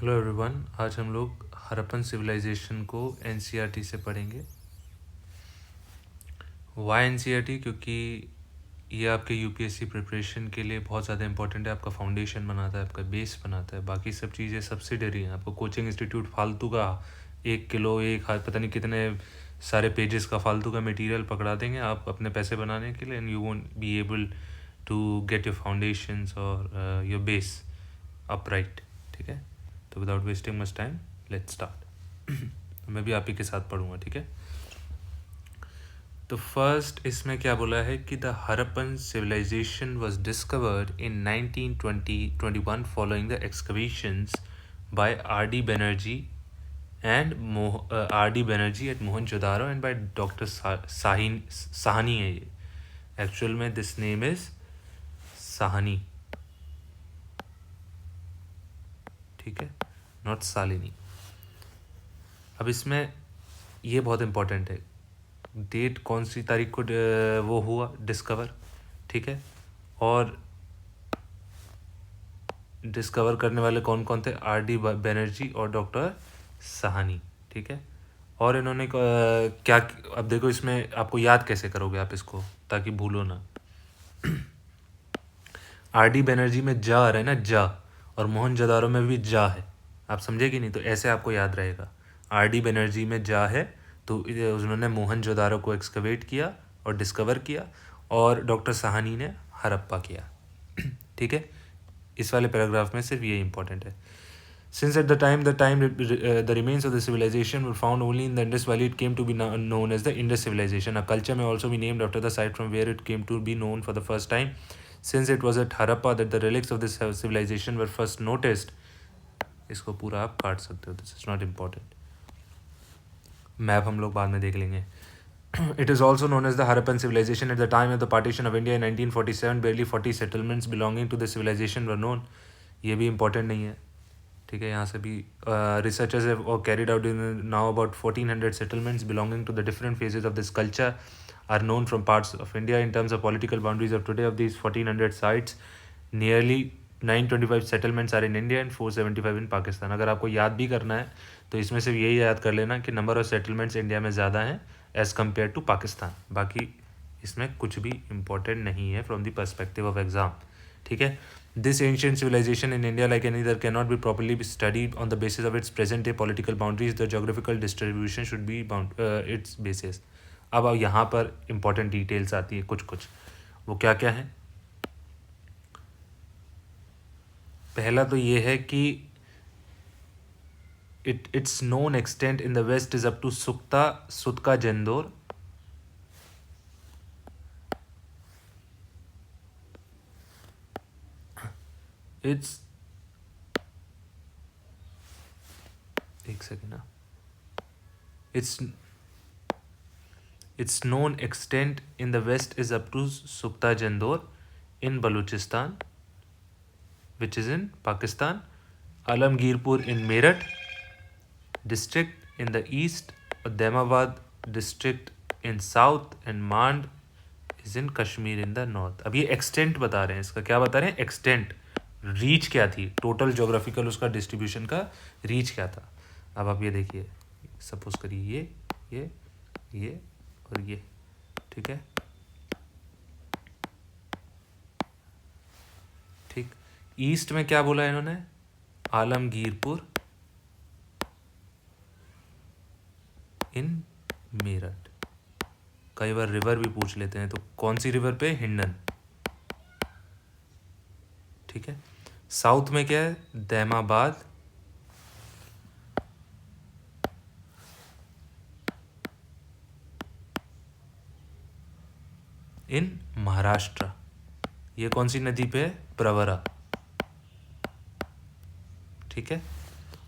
Hello everyone, आज हम लोग हड़प्पन सिविलाइजेशन को एनसीईआरटी से पढ़ेंगे। Why NCERT? क्योंकि ये आपके यूपीएससी प्रिपरेशन के लिए बहुत ज़्यादा इंपॉर्टेंट है। आपका फाउंडेशन बनाता है, आपका बेस बनाता है। बाकी सब चीज़ें सब्सिडरी हैं। आपको कोचिंग इंस्टीट्यूट फालतू का 1 किलो एक हाथ पता नहीं कितने सारे पेजेस का फालतू का मटेरियल पकड़ा देंगे आप अपने पैसे बनाने के लिए, and you won't be able to get your foundations और योर बेस अपराइट। ठीक है, तो without wasting much time let's start. मैं भी आप ही के साथ पढ़ूंगा, ठीक है। तो फर्स्ट इसमें क्या बोला है कि the Harappan civilisation was discovered in 1921 following the excavations by R D Banerjee and R D Banerjee at Mohenjodaro and by doctor Sahni है ये। एक्चुअल में दिस नेम इज साहनी, ठीक है, नॉट सालिनी। अब इसमें ये बहुत इंपॉर्टेंट है, डेट कौन सी तारीख को वो हुआ डिस्कवर, ठीक है। और डिस्कवर करने वाले कौन कौन थे? आर डी बनर्जी और डॉक्टर साहनी, ठीक है। और इन्होंने क्या, अब देखो इसमें आपको याद कैसे करोगे आप इसको ताकि भूलो ना। आर डी बनर्जी में जा आ रहा है ना, जा, और मोहनजोदारो में भी जा है। आप समझे कि नहीं? तो ऐसे आपको याद रहेगा। आर डी बनर्जी में जा है तो उन्होंने मोहनजोदारो को एक्सकवेट किया और डिस्कवर किया, और डॉक्टर साहनी ने हड़प्पा किया, ठीक है। इस वाले पैराग्राफ में सिर्फ ये इंपॉर्टेंट है। Since at the time the remains of the civilization were found only in the Indus Valley, it came to be known as the Indus civilization. A culture may also be named after the site from where it came to be known for the first time. Since it was at Harappa that the relics of this civilization were first noticed. इसको पूरा आप काट सकते हो, this is not important. Map हम लोग बाद में देख लेंगे। It is also known as the Harappan civilization. At the time of the partition of India in 1947, barely 40 settlements belonging to the civilization were known. ये भी इम्पोर्टेंट नहीं है, ठीक है। यहाँ से भी researchers have carried out now about 1400 settlements belonging to the different phases of this culture are known from parts of India. In terms of political boundaries of today, of these 1400 sites, nearly 925 settlements are in India and 475 in Pakistan. अगर आपको याद भी करना है तो इसमें सिर्फ यही याद कर लेना कि नंबर ऑफ सेटलमेंट्स इंडिया में ज़्यादा हैं एज़ कम्पेयर टू पाकिस्तान। बाकी इसमें कुछ भी इम्पोर्टेंट नहीं है from the perspective of exam, ठीक है। This ancient civilization in India, like any other, cannot be properly studied on the basis of its present-day political boundaries. The geographical distribution should be its basis. अब यहाँ पर important details आती है कुछ कुछ। वो क्या क्या है? पहला तो ये है कि its known extent in the west is up to Sukta, Sutka, Jendor. It's एक सेकेंड ना, its known extent in the west is up to Sukta Jandor in Balochistan, which is in Pakistan. Alamgirpur in Meerut district in the east, Daimabad district in south, and Mand is in Kashmir in the north. अब ये extent बता रहे हैं, इसका क्या बता रहे हैं? एक्सटेंट, रीच क्या थी, टोटल जोग्राफिकल उसका डिस्ट्रीब्यूशन का रीच क्या था। अब आप ये देखिए, सपोज करिए ये और ये, ठीक है, ठीक। ईस्ट में क्या बोला इन्होंने? आलमगीरपुर इन मेरठ। कई बार रिवर भी पूछ लेते हैं, तो कौन सी रिवर पे? हिंडन, ठीक है। साउथ में क्या है? दैमाबाद इन महाराष्ट्र। ये कौन सी नदी पे है? प्रवरा, ठीक है।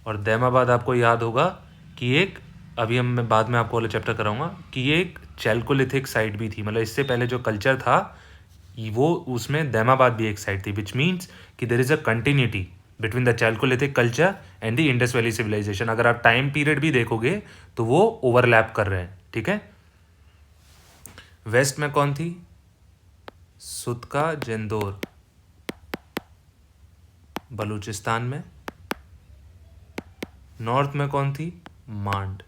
और दैमाबाद आपको याद होगा कि एक, अभी मैं बाद में आपको वाला चैप्टर कराऊंगा, कि ये एक चैल्कोलिथिक साइट भी थी। मतलब इससे पहले जो कल्चर था वो, उसमें दैमाबाद भी एक साइट थी, विच मीन्स कि there is a continuity between the chalcolithic culture and the Indus valley civilisation. अगर आप टाइम पीरियड भी देखोगे तो वो ओवरलैप कर रहे हैं, ठीक है। वेस्ट में कौन थी? सुतका जेंदोर, बलूचिस्तान में। नॉर्थ में कौन थी? मांड।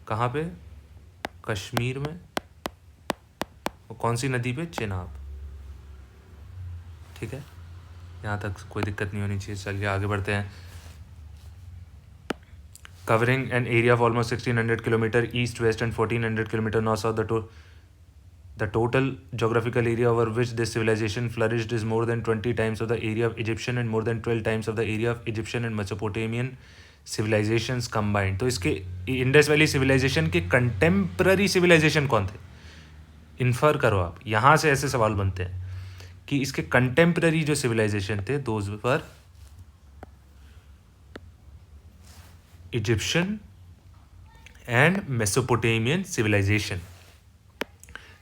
कहाँ पे? कश्मीर में। और कौन सी नदी पे? चेनाब। ठीक है, यहाँ तक कोई दिक्कत नहीं होनी चाहिए। चलिए आगे बढ़ते हैं। Covering an area of almost 1600 kilometre east west and 1400 kilometre north south, the total geographical area over which this civilization flourished is more than 20 times of the area of Egyptian and more than 12 times of the area of Egyptian and Mesopotamian civilizations combined। तो इसके Indus valley civilisation के contemporary civilisation कौन थे? Infer करो आप, यहाँ से ऐसे सवाल बनते हैं कि इसके कंटेम्प्ररी जो सिविलाइजेशन थे those were Egyptian and Mesopotamian civilisation.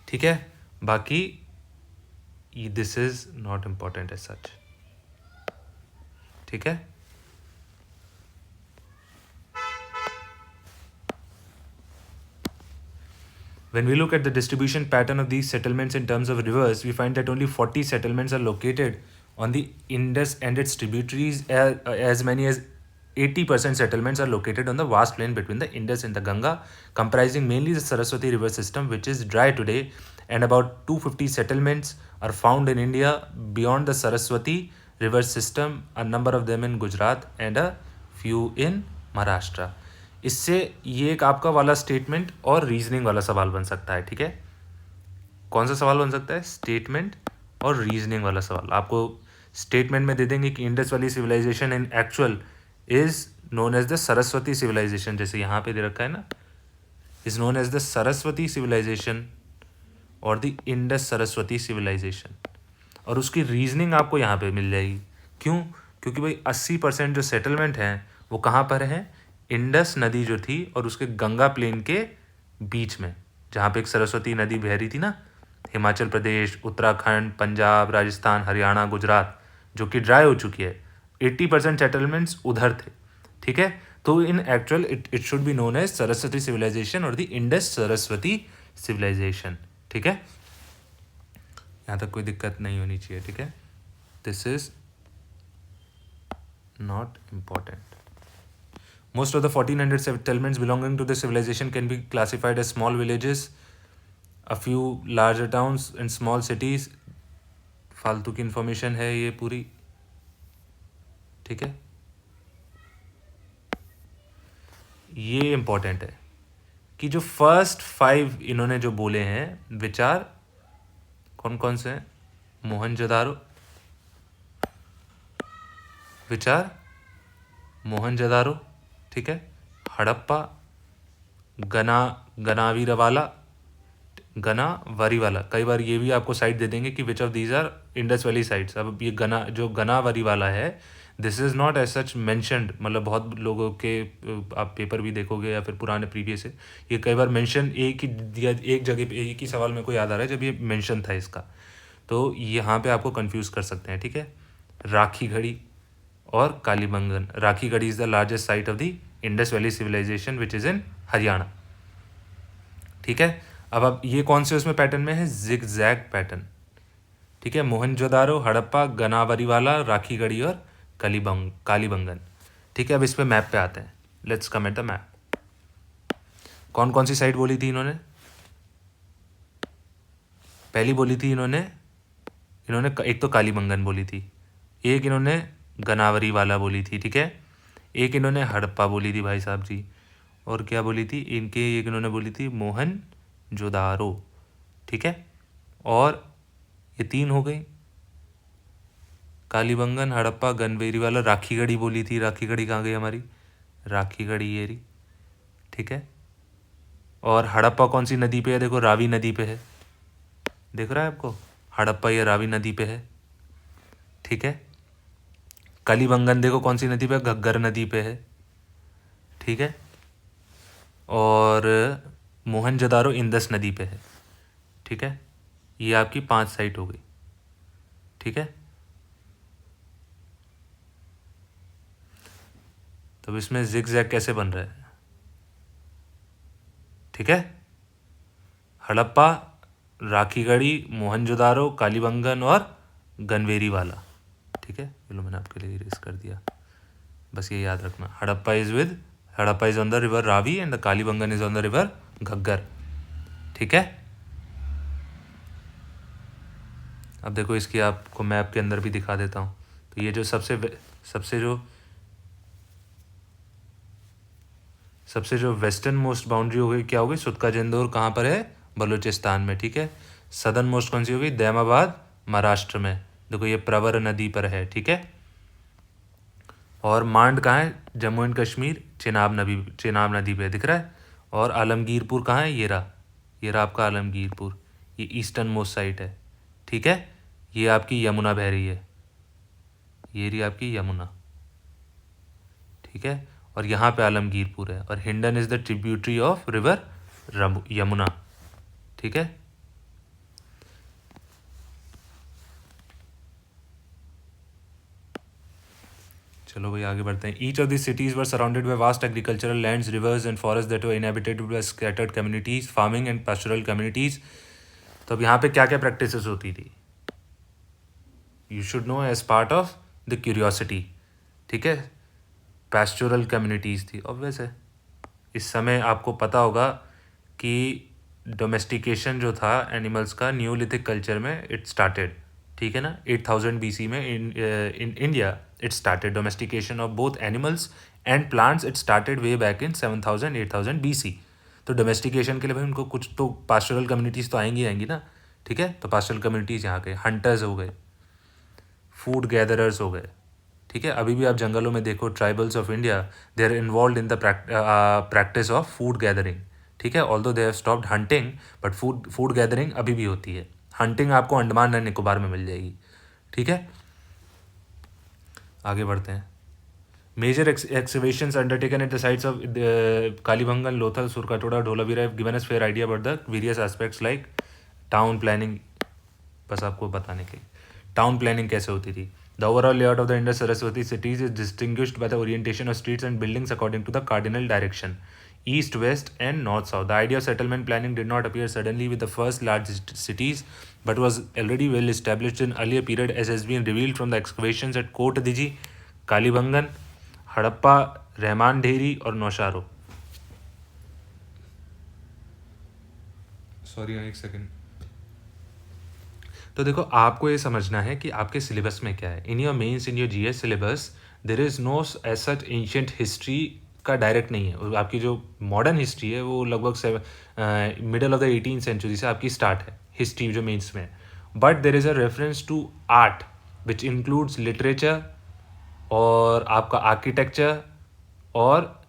ठीक है, बाकी this is not important as such. ठीक है, when we look at the distribution pattern of these settlements in terms of rivers, we find that only 40 settlements are located on the Indus and its tributaries, as many as 80% settlements are located on the vast plain between the Indus and the Ganga, comprising mainly the Saraswati river system, which is dry today, and about 250 settlements are found in India beyond the Saraswati river system, a number of them in Gujarat and a few in Maharashtra। इससे ये एक आपका वाला statement और reasoning वाला सवाल बन सकता है। ठीक है, कौन सा सवाल बन सकता है? स्टेटमेंट और रीजनिंग वाला सवाल। आपको स्टेटमेंट में दे देंगे कि Indus valley civilisation in actual is known as the Saraswati civilisation, जैसे यहाँ पे दे रखा है ना, is known as the Saraswati civilisation और द इंडस सरस्वती सिविलाइजेशन। और उसकी रीजनिंग आपको यहाँ पे मिल जाएगी। क्यों? क्योंकि भाई 80% जो सेटलमेंट हैं वो कहाँ पर हैं? इंडस नदी जो थी और उसके गंगा प्लेन के बीच में, जहाँ पे एक सरस्वती नदी बह रही थी ना, हिमाचल प्रदेश, उत्तराखंड, पंजाब, राजस्थान, हरियाणा, गुजरात, जो कि ड्राई हो चुकी है। 80% सेटलमेंट्स उधर थे। ठीक है, तो in actual it should be known as Saraswati civilisation और द इंडस सरस्वती सिविलाइजेशन। ठीक है, यहाँ तक कोई दिक्कत नहीं होनी चाहिए। ठीक है, this is not important. Most of the 1400 settlements belonging to the civilization can be classified as small villages, a few larger towns and small cities। फालतू की इंफॉर्मेशन है ये पूरी। ठीक है, ये इम्पोर्टेंट है कि जो फर्स्ट 5 इन्होंने जो बोले हैं विचार कौन कौन से हैं? मोहनजोदारो, विचार मोहनजोदारो, ठीक है, हड़प्पा, गनावीरवाला, गनावरीवाला। कई बार ये भी आपको साइट दे देंगे कि which of these are Indus valley sites. अब ये गनावरीवाला है, this is not as such mentioned, मतलब बहुत लोगों के आप पेपर भी देखोगे या फिर पुराने प्रीवियस है, ये कई बार मेंशन एक ही दिया, एक जगह पे एक ही सवाल मेरे को याद आ रहा है जब ये मेंशन था इसका, तो यहाँ पे आपको कंफ्यूज कर सकते हैं। ठीक है, राखी घड़ी और Kalibangan. Rakhigarhi is the largest site of the Indus valley civilisation which is in Haryana. ठीक है, अब ये कौन से उसमें पैटर्न में है? Zigzag pattern. ठीक है, मोहनजोदारो, हड़प्पा, गनावरीवाला, राखी गढ़ी और कालीबंगन। ठीक है, अब इस पे मैप पे आते हैं। Let's come at the map. कौन कौन सी साइट बोली थी इन्होंने? पहली बोली थी इन्होंने एक तो कालीबंगन बोली थी, एक इन्होंने गनावरी वाला बोली थी। ठीक है, एक इन्होंने हड़प्पा बोली थी भाई साहब जी, और क्या बोली थी एक इन्होंने बोली थी मोहनजोदारो। ठीक है, और ये 3 हो गई, कालीबंगन, हड़प्पा, गनवेरी वाला। राखी गढ़ी बोली थी, राखी गढ़ी कहाँ गई हमारी? राखी गढ़ी ये रही। ठीक है, और हड़प्पा कौन सी नदी पे है? देखो रावी नदी पे है, दिख रहा है आपको? हड़प्पा ये रावी नदी पे है। ठीक है, कालीबंगन देखो कौन सी नदी पे? घग्गर नदी पे है। ठीक है, और मोहनजोदारो इंदस नदी पे है। ठीक है, ये आपकी 5 साइट हो गई। ठीक है, तो इसमें जिगजैग कैसे बन रहा है? ठीक है, हड़प्पा, राखीगढ़ी, मोहनजोदारो, कालीबंगन और गनवेरी वाला। ठीक है, चलो मैंने आपके लिए इरेज कर दिया। बस ये याद रखना। Harappa is on the river Ravi and the Kalibangan is on the river Ghaggar. ठीक है। अब देखो इसकी आपको मैप के अंदर भी दिखा देता हूँ। तो ये जो सबसे जो वेस्टर्न मोस्ट बाउंड्री हो गई, क्या हो गई, सुतका जंदौर कहाँ पर है, बलूचिस्तान में। ठीक है। सदर्न मोस्ट कौन सी हो गई, दैमाबाद महाराष्ट्र में। देखो ये प्रवर नदी पर है। ठीक है। और मांड कहाँ है, जम्मू एंड कश्मीर, चेनाब नदी पे दिख रहा है। और आलमगीरपुर कहाँ है, ये रहा आपका आलमगीरपुर, ये ईस्टर्न मोस्ट साइट है। ठीक है। ये आपकी यमुना बह रही है, ये रही आपकी यमुना। ठीक है। और यहाँ पे आलमगीरपुर है। और Hindon is the tributary of river Yamuna. ठीक है। चलो भाई आगे बढ़ते हैं। Each of the cities were surrounded by vast agricultural lands, rivers and forest that were inhabited by scattered communities, farming and pastoral communities. तो अब यहाँ पे क्या क्या प्रैक्टिसेस होती थी, you should know as part of the curiosity. ठीक है। पैस्टोरल कम्युनिटीज़ थी, ऑब्वियस है। इस समय आपको पता होगा कि डोमेस्टिकेशन जो था एनिमल्स का न्यूलिथिक कल्चर में इट स्टार्टेड। ठीक है ना। 8000 BC में in India it started domestication of both animals and plants. It started way back in 7000 8000 BC। तो डोमेस्टिकेशन के लिए भाई उनको कुछ तो पास्टोरल कम्युनिटीज़ तो आएंगी ना। ठीक है। तो पास्टोरल कम्युनिटीज़ यहाँ के हंटर्स हो गए, फूड गैदरर्स हो गए। ठीक है। अभी भी आप जंगलों में देखो, tribals of India they are involve in the practice of food gathering. ठीक है। Although they have stopped hunting, but food gathering अभी भी होती है। हंटिंग आपको अंडमान एंड निकोबार में मिल जाएगी। ठीक है। आगे बढ़ते हैं। Major excavations undertaken at the sites of Kalibangan, Lothal, Surkotada, Dholavira have given us fair idea about the various aspects like town planning। बस आपको बताने के लिए टाउन प्लानिंग कैसे होती थी। The overall layout of the Indus Saraswati cities is distinguished by the orientation of streets and buildings according to the cardinal direction, east west and north south. The idea of settlement planning did not appear suddenly with the first large cities but was already well established in earlier period, as has been revealed from the excavations at Kot Diji, Kalibangan, Harappa, Rehman Dheri और नौशारो। Sorry एक second. तो देखो आपको ये समझना है कि आपके सिलेबस में क्या है। In your mains, in your GS syllabus there is no as such ancient history का डायरेक्ट नहीं है। आपकी जो मॉडर्न हिस्ट्री है वो लगभग middle of the 18th century से आपकी स्टार्ट है हिस्ट्री जो मेंस में है। But there is a reference to art which includes literature और आपका आर्किटेक्चर और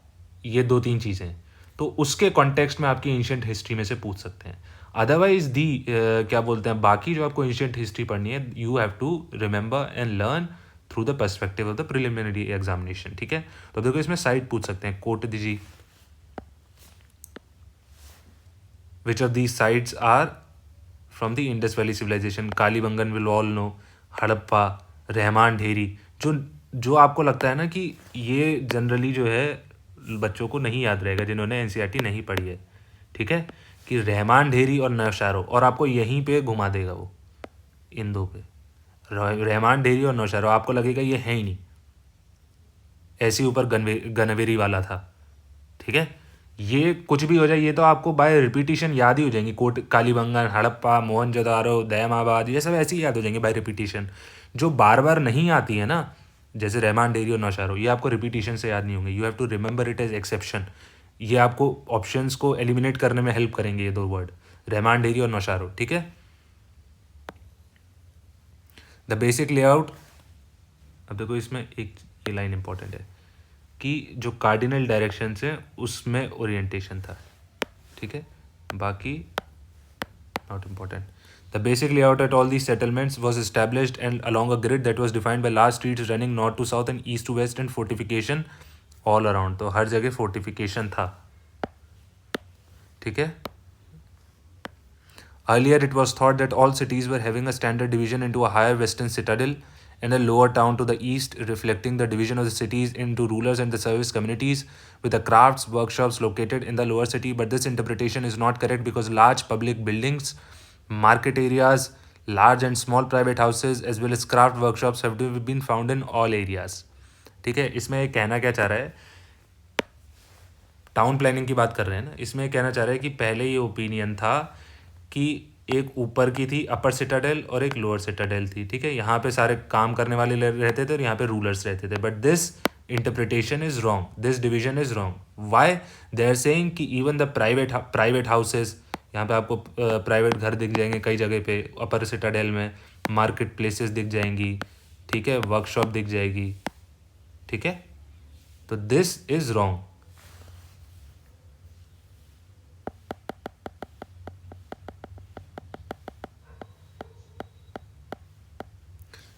ये 2-3 चीज़ें। तो उसके कॉन्टेक्स्ट में आपकी एंशियंट हिस्ट्री में से पूछ सकते हैं। अदरवाइज क्या बोलते हैं, बाकी जो आपको एंशियंट हिस्ट्री पढ़नी है you have to remember and learn through the perspective of the preliminary examination. ठीक है। तो देखो इसमें साइट पूछ सकते हैं, कोट दीजिए, which of these sites are from the Indus valley civilisation. Kalibangan will all know, Harappa, Rehman Dheri. जो आपको लगता है ना कि ये जनरली जो है बच्चों को नहीं याद रहेगा जिन्होंने एनसीईआरटी नहीं पढ़ी है। ठीक है। कि रहमान ढेरी और नौशारो, और आपको यहीं पे घुमा देगा वो इन दो पे, रहमान ढेरी और नौशारो। आपको लगेगा ये है ही नहीं, ऐसे ऊपर गनवेरी वाला था। ठीक है। ये कुछ भी हो जाए ये तो आपको बाय रिपीटिशन याद ही हो जाएंगी। कोट कालीबंगन, हड़प्पा, मोहनजोदारो, दयामाबाद, ये सब ऐसे ही याद हो जाएंगे बाय रिपीटिशन। जो बार बार नहीं आती है ना, जैसे रहमान ढेरी और नौशारो, ये आपको रिपीटिशन से याद नहीं होंगे। You have to remember it as exception. ये आपको ऑप्शंस को एलिमिनेट करने में हेल्प करेंगे ये 2 वर्ड, रहमान ढेरी और नौशारो। ठीक है। द बेसिक लेआउट, अब देखो इसमें एक ये लाइन इंपॉर्टेंट है कि जो कार्डिनल डायरेक्शन है उसमें ओरिएंटेशन था। ठीक है। बाकी not important. The basic layout at all these settlements was established and along a grid that was defined by large streets running north to south and east to west and fortification all around। तो हर जगह fortification था। ठीक है। Earlier it was thought that all cities were having a standard division into a higher western citadel and a lower town to the east, reflecting the division of the cities into rulers and the service communities, with the crafts workshops located in the lower city. But this interpretation is not correct because large public buildings, market areas, large and small private houses, as well as craft workshops have been found in all areas. ठीक है, इसमें ये कहना क्या चाह रहा है, town planning की बात कर रहे हैं ना, इसमें कहना चाह रहा है कि पहले ये ओपिनियन था कि एक ऊपर की थी अपर सिटाडेल और एक लोअर सिटाडेल थी, ठीक है, यहाँ पे सारे काम करने वाले रहते थे और यहाँ पे रूलर्स रहते थे, but this interpretation is wrong, this division is wrong. Why? They are saying कि इवन द प्राइवेट हाउसेज, यहाँ पे आपको प्राइवेट घर दिख जाएंगे कई जगह पे, अपर सिटाडेल में मार्केट प्लेसेस दिख जाएंगी, ठीक है, वर्कशॉप दिख जाएगी, ठीक है, तो दिस इज रॉन्ग,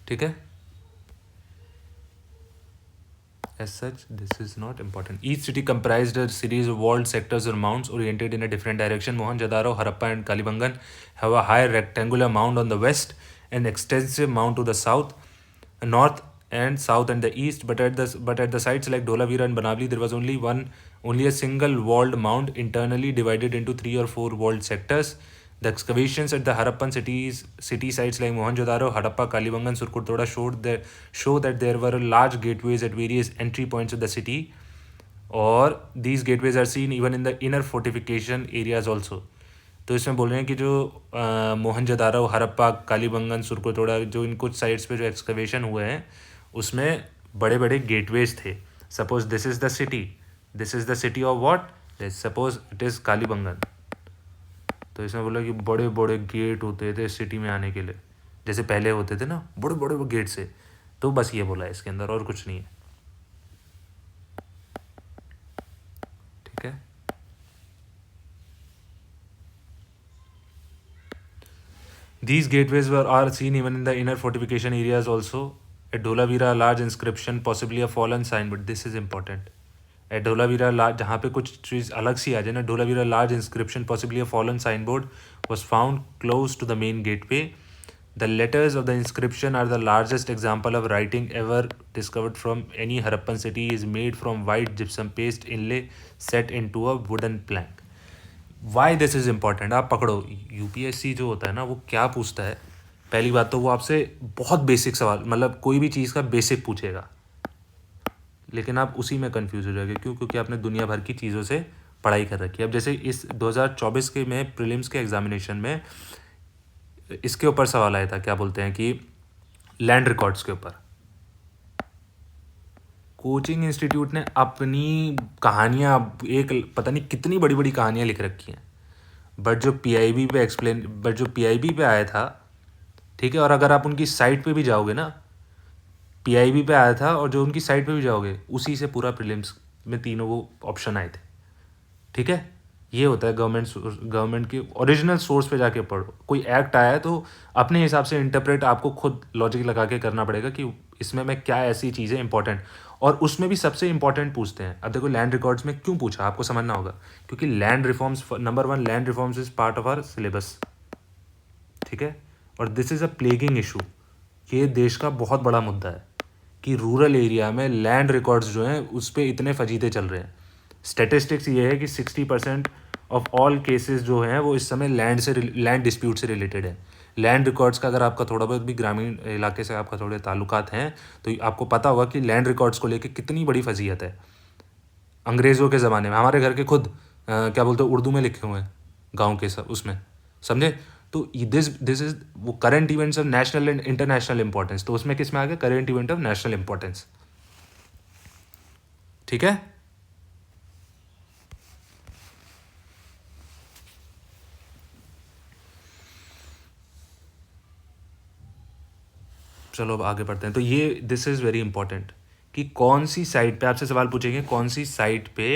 ठीक है। As such, this is not important. Each city comprised a series of walled sectors or mounds oriented in a different direction. Mohenjo-daro, Harappa, and Kalibangan have a high rectangular mound on the west, an extensive mound to the south, north and south and the east. But at the sites like Dholavira and Banavli, there was only a single walled mound internally divided into 3 or 4 walled sectors. The excavations at the Harappan city sites like Mohenjo-daro, Harappa, Kalibangan, Surkurtoda show that there were large gateways at various entry points of the city, और these gateways are seen even in the inner fortification areas also. तो इसमें बोल रहे हैं कि जो मोहनजोदारो, हड़प्पा, कालीबंगन, सुरकोटोड़ा, जो इन कुछ साइट्स पे जो एक्सकवेशन हुए हैं उसमें बड़े बड़े गेटवेज थे. Suppose this is the city of what, suppose it is Kalibangan. तो इसमें बोला कि बड़े बड़े गेट होते थे सिटी में आने के लिए, जैसे पहले होते थे ना बड़े बड़े गेट से. तो बस ये बोला है इसके अंदर, और कुछ नहीं है, ठीक है. These gateways are seen even in the inner fortification areas also. At Dholavira, a large inscription, possibly a fallen sign, but this is important. At Dholavira, जहाँ पे कुछ चीज़ अलग सी आ जाए ना, Dholavira, large inscription, possibly a fallen signboard, was found close to the main gateway. The letters of the inscription are the largest example of writing ever discovered from any Harappan city. Is made from white gypsum paste inlay set into a wooden plank. Why this is important, आप पकड़ो. UPSC जो होता है ना, वो क्या पूछता है, पहली बात तो वो आपसे बहुत बेसिक सवाल, मतलब कोई भी चीज़ का बेसिक पूछेगा, लेकिन आप उसी में कंफ्यूज हो जाओगे. क्यों? क्योंकि आपने दुनिया भर की चीज़ों से पढ़ाई कर रखी है. अब जैसे इस 2024 के में प्रीलिम्स के एग्जामिनेशन में इसके ऊपर सवाल आया था, क्या बोलते हैं कि लैंड रिकॉर्ड्स के ऊपर. कोचिंग इंस्टीट्यूट ने अपनी कहानियाँ, एक पता नहीं कितनी बड़ी बड़ी कहानियाँ लिख रखी हैं, बट जो पीआईबी पे आया था, ठीक है, और अगर आप उनकी साइट पे भी जाओगे ना, पीआईबी पे आया था और जो उनकी साइट पे भी जाओगे, उसी से पूरा प्रीलिम्स में तीनों वो ऑप्शन आए थे, ठीक है. ये होता है गवर्नमेंट की ओरिजिनल सोर्स पे जाके पढ़ो. कोई एक्ट आया है तो अपने हिसाब से इंटरप्रेट आपको खुद लॉजिक लगा के करना पड़ेगा कि इसमें मैं क्या ऐसी चीज़ें इंपॉर्टेंट, और उसमें भी सबसे इंपॉर्टेंट पूछते हैं. अब देखो लैंड रिकॉर्ड्स में क्यों पूछा, आपको समझना होगा, क्योंकि land reforms, number 1 land reforms is part of our syllabus, ठीक है. और this is a plaguing issue, ये देश का बहुत बड़ा मुद्दा है कि रूरल एरिया में लैंड रिकॉर्ड्स जो हैं उस पर इतने फजीते चल रहे हैं. स्टेटिस्टिक्स ये है कि 60% ऑफ ऑल केसेस जो हैं वो इस समय लैंड डिस्प्यूट से रिलेटेड है. लैंड रिकॉर्ड्स का अगर आपका थोड़ा बहुत भी ग्रामीण इलाके से आपका थोड़े ताल्लुकात हैं तो आपको पता होगा कि लैंड रिकॉर्ड्स को लेके कितनी बड़ी फजीयत है. अंग्रेज़ों के ज़माने में हमारे घर के खुद क्या बोलते हैं, उर्दू में लिखे हुए हैं गाँव के सब उसमें, समझे. तो दिस इज वो current events of national and international importance, तो उसमें किस में आ गया, current event of national importance, ठीक है. चलो अब आगे बढ़ते हैं. तो ये दिस इज़ वेरी इंपॉर्टेंट कि कौन सी साइट पे आपसे सवाल पूछेंगे, कौन सी साइट पे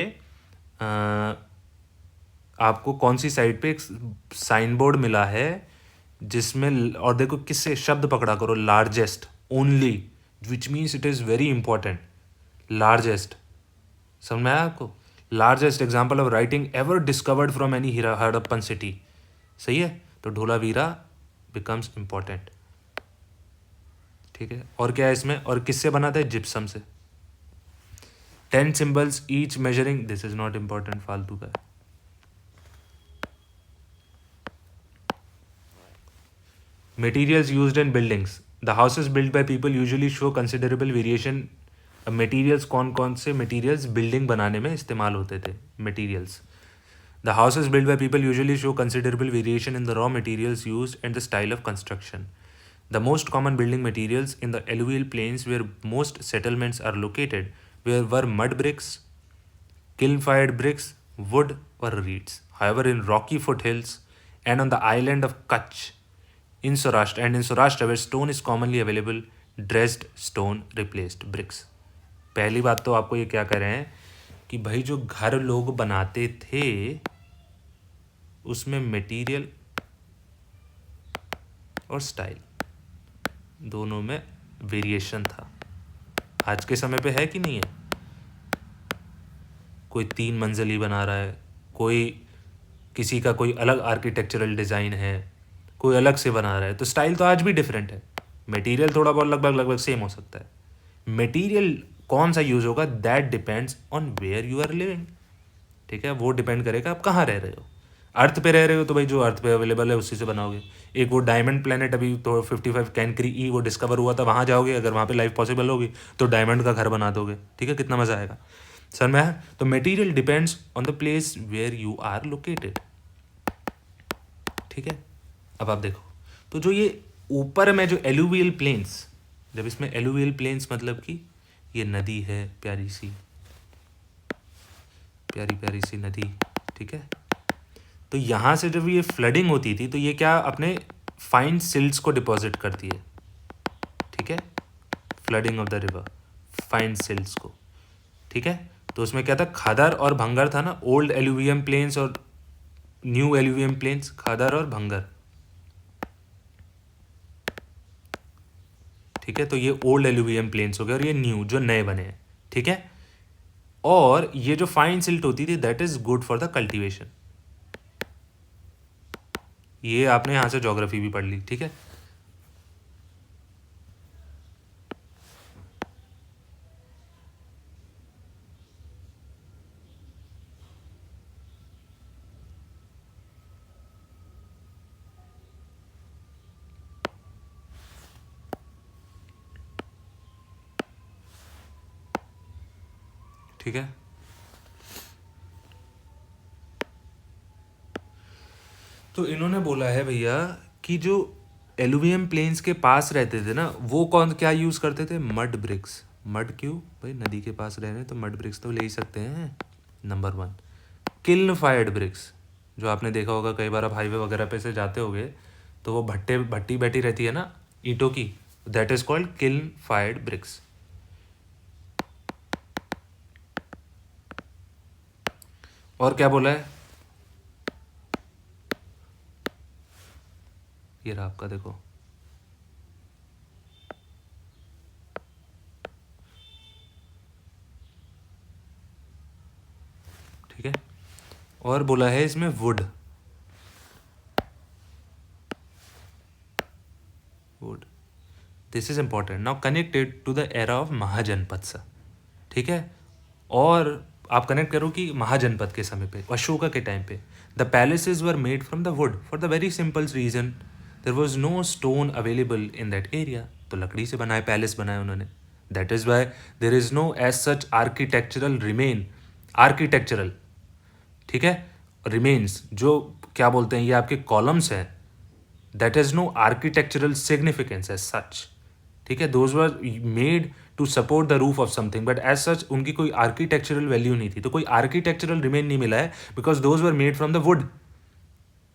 आपको कौन सी साइट पे एक साइन बोर्ड मिला है जिसमें, और देखो किससे शब्द पकड़ा करो, largest only, which means it is very important. Largest, समझ में आया आपको. Largest example of writing ever discovered from any Harappan city, सही है. तो ढोलावीरा बिकम्स इम्पॉर्टेंट, ठीक है. और क्या है इसमें, और किससे बना था, जिप्सम से. 10 symbols each measuring, this is not important, फालतू का. Materials used in buildings. The houses built by people usually show considerable variation अब मटेरियल्स कौन कौन से मटेरियल्स बिल्डिंग बनाने में इस्तेमाल होते थे materials. The houses built by people usually show considerable variation in the raw materials used and the style of construction. The most common building materials in the alluvial plains where most settlements are located were mud bricks, kiln-fired bricks, wood, or reeds. However, in rocky foothills and on the island of Kutch, in Saurashtra, where stone is commonly available, dressed stone replaced bricks. पहली बात तो आपको ये क्या कह रहे हैं कि भाई जो घर लोग बनाते थे उसमें मटेरियल और स्टाइल दोनों में वेरिएशन था. आज के समय पे है कि नहीं है? कोई 3 मंजिली बना रहा है, कोई किसी का कोई अलग आर्किटेक्चरल डिज़ाइन है, कोई अलग से बना रहा है, तो स्टाइल तो आज भी डिफरेंट है. मटेरियल थोड़ा बहुत लगभग सेम हो सकता है. मटेरियल कौन सा यूज़ होगा that depends on where you are living. ठीक है, वो डिपेंड करेगा आप कहाँ रह रहे हो. अर्थ पे रह रहे हो तो भाई जो अर्थ पे अवेलेबल है उसी से बनाओगे. एक वो डायमंड प्लेनेट अभी तो 55 कैनक्री ई वो डिस्कवर हुआ था, वहाँ जाओगे, अगर वहाँ पे लाइफ पॉसिबल होगी तो डायमंड का घर बना दोगे. ठीक है, कितना मज़ा आएगा सर में. तो material depends on the place where you are located. ठीक है, अब आप देखो तो जो ये ऊपर में जो एलुवियल प्लेन्स, जब इसमें एलुवियल प्लेन्स मतलब कि ये नदी है, प्यारी प्यारी सी नदी. ठीक है, तो यहाँ से जब ये फ्लडिंग होती थी तो ये क्या अपने फाइन सिल्ट्स को डिपॉजिट करती है. ठीक है, flooding of the river, fine silts को. ठीक है, तो उसमें क्या था, खादर और भंगर था ना. ओल्ड एलुवियम प्लेन्स और न्यू एलुवियम प्लेन्स, खादर और भंगर. ठीक है, तो ये ओल्ड एलुवियम प्लेन्स हो गए और ये न्यू जो नए बने हैं. ठीक है, और ये जो फाइन सिल्ट होती थी that is good for the cultivation. ये आपने यहाँ से ज्योग्राफी भी पढ़ ली. ठीक है, ठीक है. तो इन्होंने बोला है भैया कि जो एलुवियम प्लेन्स के पास रहते थे ना वो कौन क्या यूज़ करते थे, मड ब्रिक्स. मड क्यों भाई, नदी के पास रह रहे हैं तो मड ब्रिक्स तो ले ही सकते हैं. Number 1 kiln fired bricks. जो आपने देखा होगा कई बार आप हाईवे वगैरह पे से जाते होगे तो वो भट्टी बैठी रहती है ना ईंटों की, that is called kiln fired bricks. और क्या बोला है, ये रहा आपका देखो. ठीक है, और बोला है इसमें wood. This is important. Now connected to the era of Mahajanapada. ठीक है, और आप कनेक्ट करो कि महाजनपद के समय पे, अशोका के टाइम पे, the palaces were made from the wood for the very simple reason there was no stone available in that area. तो लकड़ी से बनाए पैलेस बनाए उन्होंने. That is why there is no as such architectural. ठीक है, remains जो क्या बोलते हैं ये आपके कॉलम्स हैं, that has no architectural significance as such. ठीक है, those were made to support the roof of something, but as such उनकी कोई आर्किटेक्चरल वैल्यू नहीं थी. तो कोई आर्किटेक्चरल रिमेन नहीं मिला है because those were made from the would.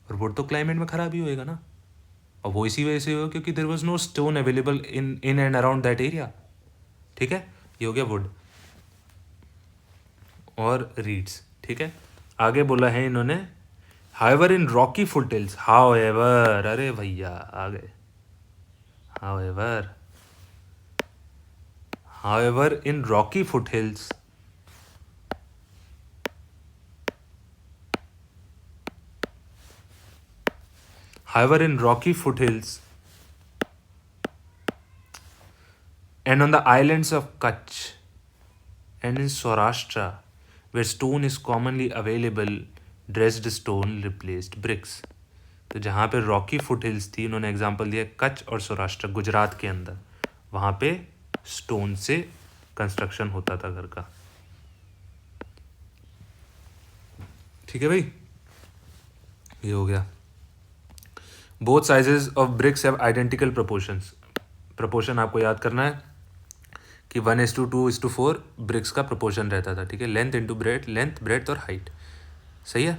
और वुड तो क्लाइमेट में खराब ही होएगा ना, और वो इसी वजह से होगा क्योंकि there was no stone available in and around that area. ठीक है, ये हो गया वुड और रीड्स. ठीक है, आगे बोला है इन्होंने हाउएवर इन रॉकी फुटहिल्स. हाउएवर, अरे भैया आ गए. However, in rocky foothills, and on the islands of Kutch and in Saurashtra, where stone is commonly available, dressed stone replaced bricks. तो जहाँ पे रॉकी फुटहिल्स थी, उन्होंने एग्जांपल दिया कच्छ और सौराष्ट्र गुजरात के अंदर, वहाँ पे स्टोन से कंस्ट्रक्शन होता था घर का। ठीक है भाई, ये हो गया। Both sizes of BRICS have identical proportions. Proportion आपको याद करना है कि 1:2:4 ब्रिक्स का प्रोपोर्शन रहता था। ठीक है, length into breadth, length breadth और हाइट। सही है।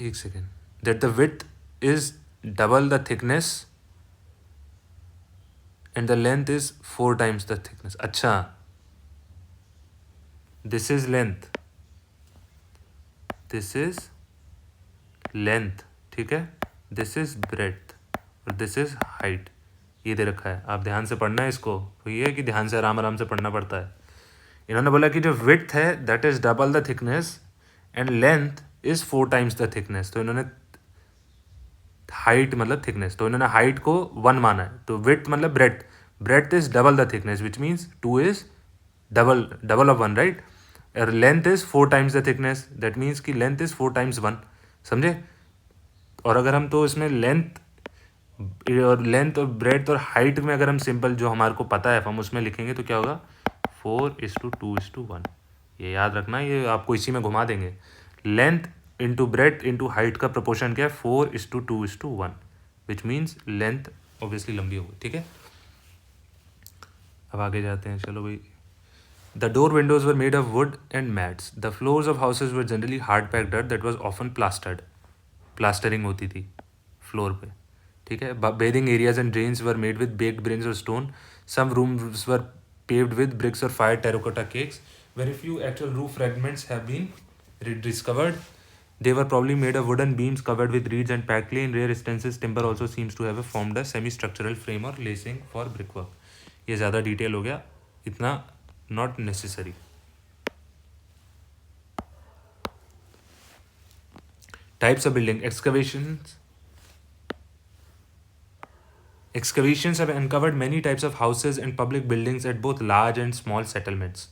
एक second. That the width is double the thickness and the length is 4 times the thickness. अच्छा, this is length, this is length, ठीक है, दिस इज ब्रेथ और दिस इज हाइट। ये दे रखा है, आप ध्यान से पढ़ना है इसको। तो ये है कि ध्यान से आराम आराम से पढ़ना पड़ता है। इन्होंने बोला कि जो विड्थ है that is double the thickness and length is 4 times the thickness. तो इन्होंने हाइट मतलब थिकनेस, तो इन्होंने हाइट को 1 माना है। तो विड्थ मतलब breadth, breadth is double the thickness which means 2 is double of 1, right. और length is 4 times the thickness, that means कि लेंथ इज 4 times 1। समझे। और अगर हम तो इसमें लेंथ और ब्रेथ और हाइट में अगर हम सिंपल जो हमारे को पता है हम उसमें लिखेंगे तो क्या होगा, 4:2:1। ये याद रखना, ये आपको इसी में घुमा देंगे। Length into breath into height का प्रोपोर्शन क्या है, 4:2:1, विच मीन्स लेंथ ऑब्वियसली लंबी होगी। ठीक है, अब आगे जाते हैं। चलो भाई। The door windows were made of wood and mats. The floors of houses were generally hard packed dirt that was often plastered. Plastering होती थी फ्लोर पे। ठीक है, bathing areas and drains were made with baked brains और stone. Some rooms were paved with bricks or fired terracotta cakes. Very few actual roof fragments have been rediscovered. They were probably made of wooden beams covered with reeds and packed clay. In rare instances, timber also seems to have formed a semi-structural frame or lacing for brickwork. ये ज़्यादा detail हो गया, इतना not necessary. Types of building. Excavations have uncovered many types of houses and public buildings at both large and small settlements.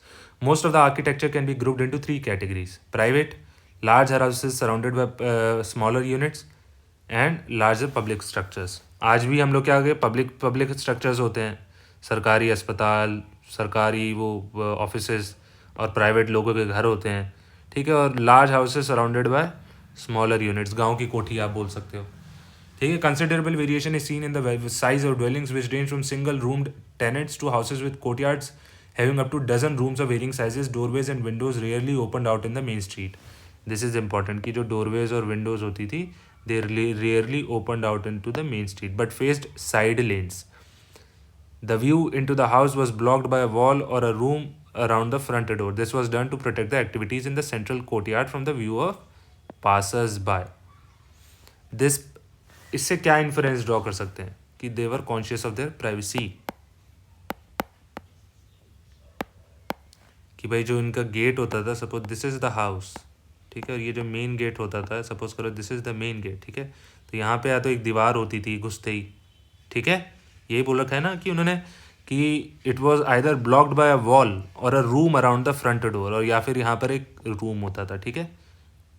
Most of the architecture can be grouped into 3 categories: private, large houses surrounded by smaller units, and larger public structures. आज भी हम लोग क्या गए, public structures होते हैं, सरकारी अस्पताल, सरकारी वो ऑफिसेज और प्राइवेट लोगों के घर होते हैं। ठीक है, और large houses surrounded by smaller units, गांव की कोठी आप बोल सकते हो। ठीक है, considerable variation is seen in the size of dwellings which range from single roomed tenants to houses with courtyards having up to dozen rooms of varying sizes. Doorways and windows rarely opened out in the main street. This is important कि जो doorways और windows होती थी they rarely opened out into the main street but faced side lanes. The view into the house was blocked by a wall or a room around the front door. This was done to protect the activities in the central courtyard from the view of passers by. This इससे क्या inference draw कर सकते हैं कि दे were conscious of their privacy, कि भाई जो इनका गेट होता था, suppose this is the house, ठीक है, और ये जो मेन गेट होता था, सपोज करो this is the main gate, ठीक है, तो यहाँ पे या तो एक दीवार होती थी घुसते ही, ठीक है, यही बोल रखा है ना कि उन्होंने कि it was either blocked by a wall और a room around the front door, और या फिर यहाँ पर एक रूम होता था। ठीक है,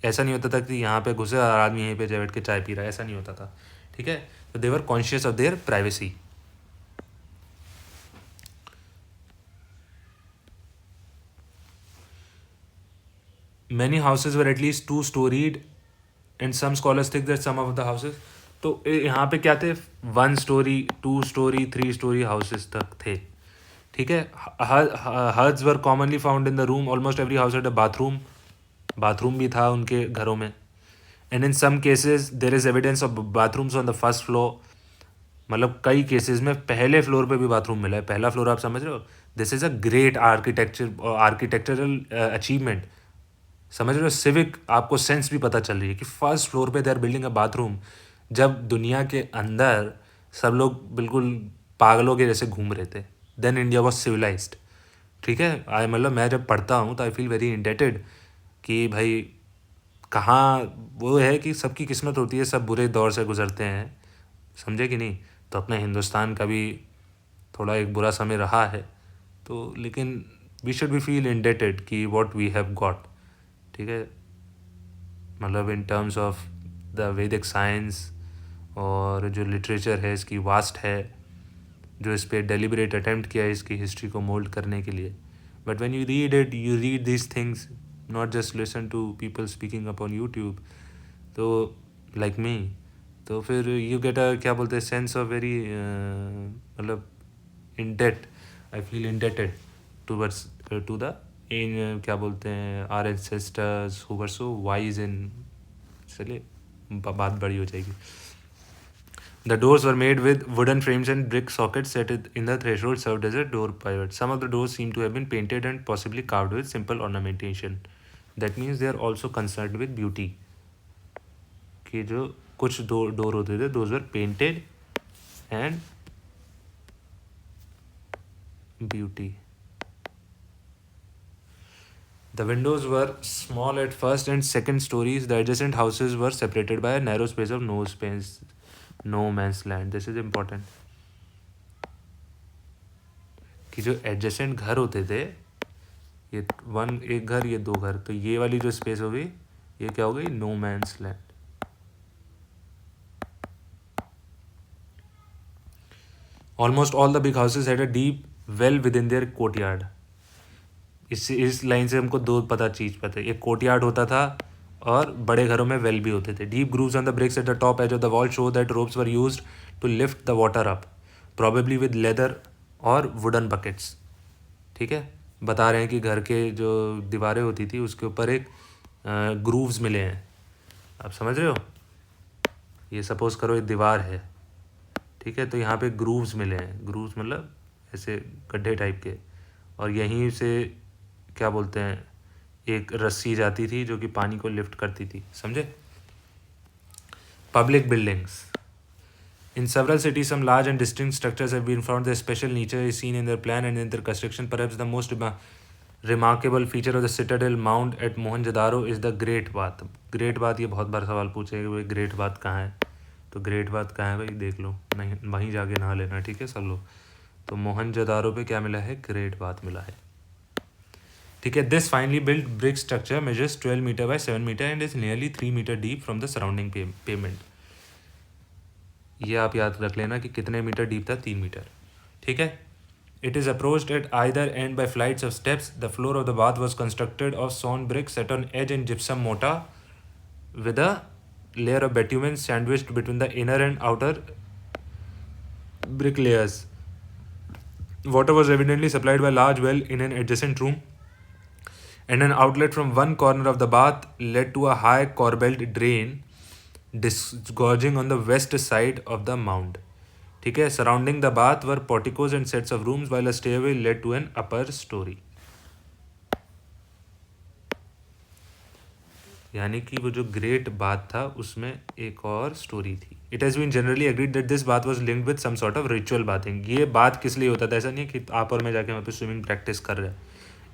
ऐसा नहीं होता था कि यहाँ पे घुसे और आदमी यहीं पे बैठ के चाय पी रहा है, ऐसा नहीं होता था। ठीक है, तो they were conscious of their privacy. Many houses were at least 2-storied and some scholars think that some of the houses, तो यहाँ पे क्या थे, 1 story, 2 story, 3 story हाउसेज तक थे। ठीक है, hearths were commonly found in the room, almost every house had a bathroom भी था उनके घरों में। And in some cases there is evidence of bathrooms on the first floor, मतलब कई केसेस में पहले फ्लोर पे भी बाथरूम मिला है। पहला फ्लोर आप समझ रहे हो, this is a great architectural achievement, समझ रहे हो, सिविक आपको सेंस भी पता चल रही है कि फर्स्ट फ्लोर पे they are building a bathroom, जब दुनिया के अंदर सब लोग बिल्कुल पागलों के जैसे घूम रहे थे। Then India was civilized. ठीक है, आई मतलब मैं जब पढ़ता हूँ तो आई फील वेरी इंडेटेड कि भाई कहाँ वो है कि सबकी किस्मत होती है, सब बुरे दौर से गुजरते हैं, समझे कि नहीं। तो अपने हिंदुस्तान का भी थोड़ा एक बुरा समय रहा है, तो लेकिन we should be feel indebted कि व्हाट वी हैव गॉट। ठीक है, मतलब in terms of the Vedic science और जो लिटरेचर है इसकी वास्ट है, जो इस पर डेलिबरेट अटेम्प्ट किया है इसकी हिस्ट्री को मोल्ड करने के लिए. But when you read it, you read this things, not just listen to people speaking upon YouTube, तो लाइक मी, तो फिर यू गेट अ क्या बोलते हैं सेंस ऑफ वेरी मतलब indebted, I feel indebted towards to the in क्या बोलते हैं our ancestors who were so wise in. चलिए बात बड़ी हो जाएगी. The doors were made with wooden frames and brick sockets set in the threshold served as a door pivot. Some of the doors seem to have been painted and possibly carved with simple ornamentation. That means they are also concerned with beauty. कि जो कुछ door होते थे those were painted and beauty. The windows were small at first and second stories. The adjacent houses were separated by a narrow space of no man's land. This is important. कि जो adjacent घर होते थे, ये एक घर ये दो घर, तो ये वाली जो स्पेस हो गई ये क्या हो गई, no man's land. Almost all the big houses had a deep well within their courtyard. इस लाइन से हमको दो चीज़ पता है. एक कोर्टयार्ड होता था और बड़े घरों में वेल भी होते थे. Deep grooves on the bricks at the top edge of the wall show that ropes were used to lift the water up, probably with leather और वुडन बकेट्स. ठीक है, बता रहे हैं कि घर के जो दीवारें होती थी उसके ऊपर एक ग्रूव्स मिले हैं. आप समझ रहे हो, ये सपोज़ करो एक दीवार है, ठीक है, तो यहाँ पे ग्रूव्स मिले हैं. ग्रूव्स मतलब ऐसे गड्ढे टाइप के, और यहीं से क्या बोलते हैं एक रस्सी जाती थी जो कि पानी को लिफ्ट करती थी. समझे. Public buildings. In several cities, some large and distinct structures have been found. Their special nature is seen in their plan and in their construction. Perhaps the most remarkable feature of the citadel mound at Mohenjo-daro is the Great Bath. Great Bath, ये बहुत बार सवाल पूछेगा कि भाई great bath कहाँ है, तो great bath कहाँ है भाई, देख लो, नहीं वहीं जाके नहा लेना. ठीक है सब लोग. तो मोहनजोदारो पे क्या मिला है, ग्रेट बाथ मिला है. ठीक है. This finally built brick structure measures 12 metre by 7 metre and is nearly 3 metre deep from the surrounding pavement. ये आप याद रख लेना कि कितने मीटर डीप था, 3 मीटर. ठीक है. It is approached at either end by flights of steps. The floor of the bath was constructed of sawn brick set on edge and gypsum mortar with a layer of bitumen sandwiched between the inner and outer brick layers. Water was evidently supplied by a large well in an adjacent room, and an outlet from one corner of the bath led to a high corbelled drain disgorging on the west side of the mound. ठीक है. Surrounding the bath were porticos and sets of rooms, while a stairway led to an upper story. यानी कि वो जो great bath था उसमें एक और स्टोरी थी. It has been generally agreed that this bath was linked with some sort of ritual bathing. ये बात किस लिए होता था, ऐसा नहीं है कि आप और मैं जाके वहाँ पे स्विमिंग प्रैक्टिस कर रहे हैं.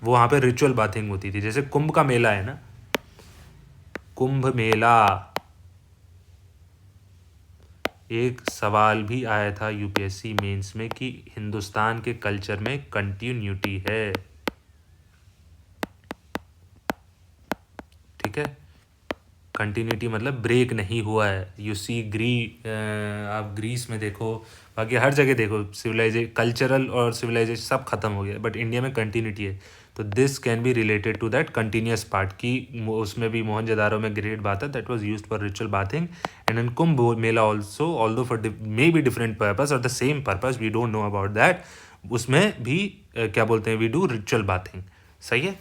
वो वहाँ पे रिचुअल बाथिंग होती थी. जैसे कुंभ का मेला है ना, कुंभ मेला. एक सवाल भी आया था यूपीएससी मेंस में कि हिंदुस्तान के कल्चर में कंटिन्यूटी है. ठीक है. कंटिन्यूटी मतलब ब्रेक नहीं हुआ है. यू सी आप ग्रीस में देखो, बाकी हर जगह देखो, कल्चरल और सिविलाइजेशन सब खत्म हो गया, बट इंडिया में कंटिन्यूटी है. तो this can be related to that continuous part की उसमें भी मोहनजोदारो में ग्रेट बाथ है that was used for ritual bathing, and in Kumbh Mela also, although for may be different purpose और the same purpose, we don't know about that. उसमें भी क्या बोलते हैं, वी डू रिचुअल बाथिंग. सही है.